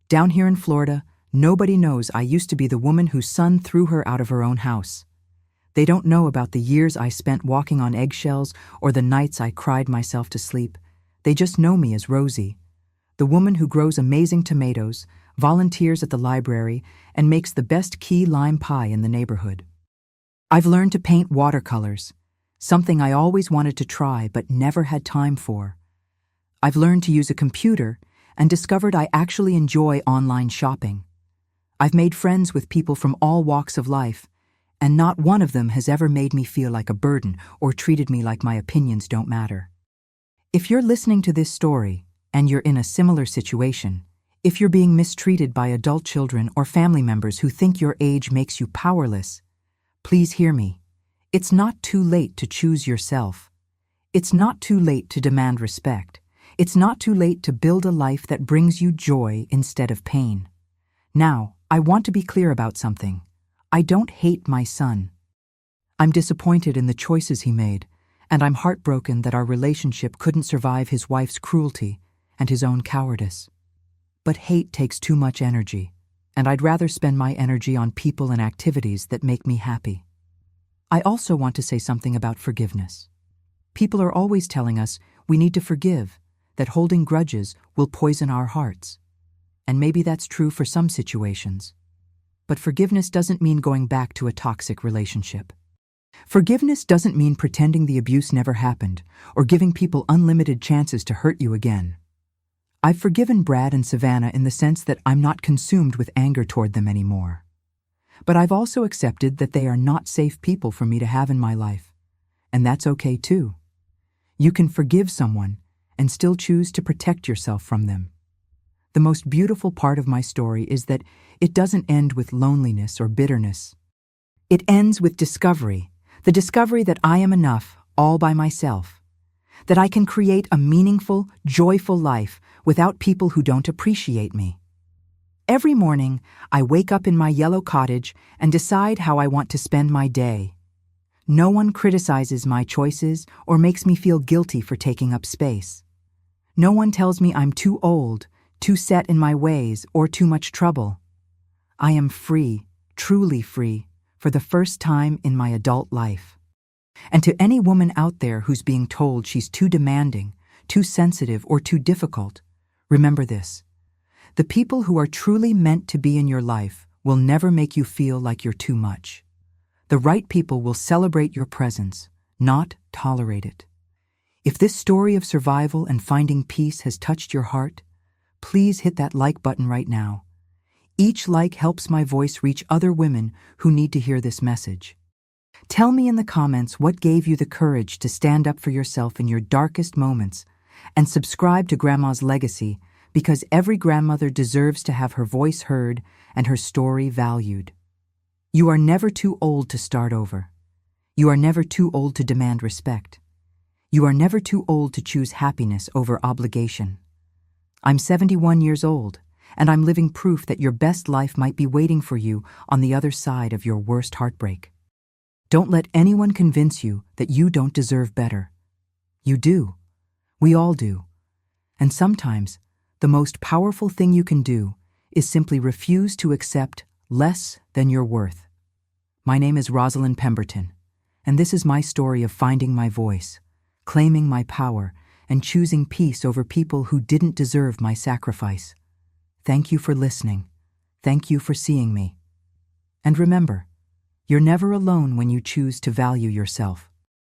Down here in Florida, nobody knows I used to be the woman whose son threw her out of her own house. They don't know about the years I spent walking on eggshells or the nights I cried myself to sleep. They just know me as Rosie, the woman who grows amazing tomatoes, volunteers at the library, and makes the best key lime pie in the neighborhood. I've learned to paint watercolors, something I always wanted to try but never had time for. I've learned to use a computer and discovered I actually enjoy online shopping. I've made friends with people from all walks of life, and not one of them has ever made me feel like a burden or treated me like my opinions don't matter. If you're listening to this story and you're in a similar situation, if you're being mistreated by adult children or family members who think your age makes you powerless, please hear me. It's not too late to choose yourself. It's not too late to demand respect. It's not too late to build a life that brings you joy instead of pain. Now, I want to be clear about something. I don't hate my son. I'm disappointed in the choices he made, and I'm heartbroken that our relationship couldn't survive his wife's cruelty and his own cowardice. But hate takes too much energy, and I'd rather spend my energy on people and activities that make me happy. I also want to say something about forgiveness. People are always telling us we need to forgive, that holding grudges will poison our hearts. And maybe that's true for some situations. But forgiveness doesn't mean going back to a toxic relationship. Forgiveness doesn't mean pretending the abuse never happened or giving people unlimited chances to hurt you again. I've forgiven Brad and Savannah in the sense that I'm not consumed with anger toward them anymore. But I've also accepted that they are not safe people for me to have in my life. And that's okay too. You can forgive someone and still choose to protect yourself from them. The most beautiful part of my story is that it doesn't end with loneliness or bitterness. It ends with discovery, the discovery that I am enough all by myself, that I can create a meaningful, joyful life without people who don't appreciate me. Every morning, I wake up in my yellow cottage and decide how I want to spend my day. No one criticizes my choices or makes me feel guilty for taking up space. No one tells me I'm too old, too set in my ways, or too much trouble. I am free, truly free, for the first time in my adult life. And to any woman out there who's being told she's too demanding, too sensitive, or too difficult, remember this. The people who are truly meant to be in your life will never make you feel like you're too much. The right people will celebrate your presence, not tolerate it. If this story of survival and finding peace has touched your heart, please hit that like button right now. Each like helps my voice reach other women who need to hear this message. Tell me in the comments what gave you the courage to stand up for yourself in your darkest moments, and subscribe to Grandma's Legacy, because every grandmother deserves to have her voice heard and her story valued. You are never too old to start over. You are never too old to demand respect. You are never too old to choose happiness over obligation. I'm 71 years old, and I'm living proof that your best life might be waiting for you on the other side of your worst heartbreak. Don't let anyone convince you that you don't deserve better. You do. We all do. And sometimes, the most powerful thing you can do is simply refuse to accept less than your worth. My name is Rosalind Pemberton, and this is my story of finding my voice, claiming my power, and choosing peace over people who didn't deserve my sacrifice. Thank you for listening. Thank you for seeing me. And remember, you're never alone when you choose to value yourself.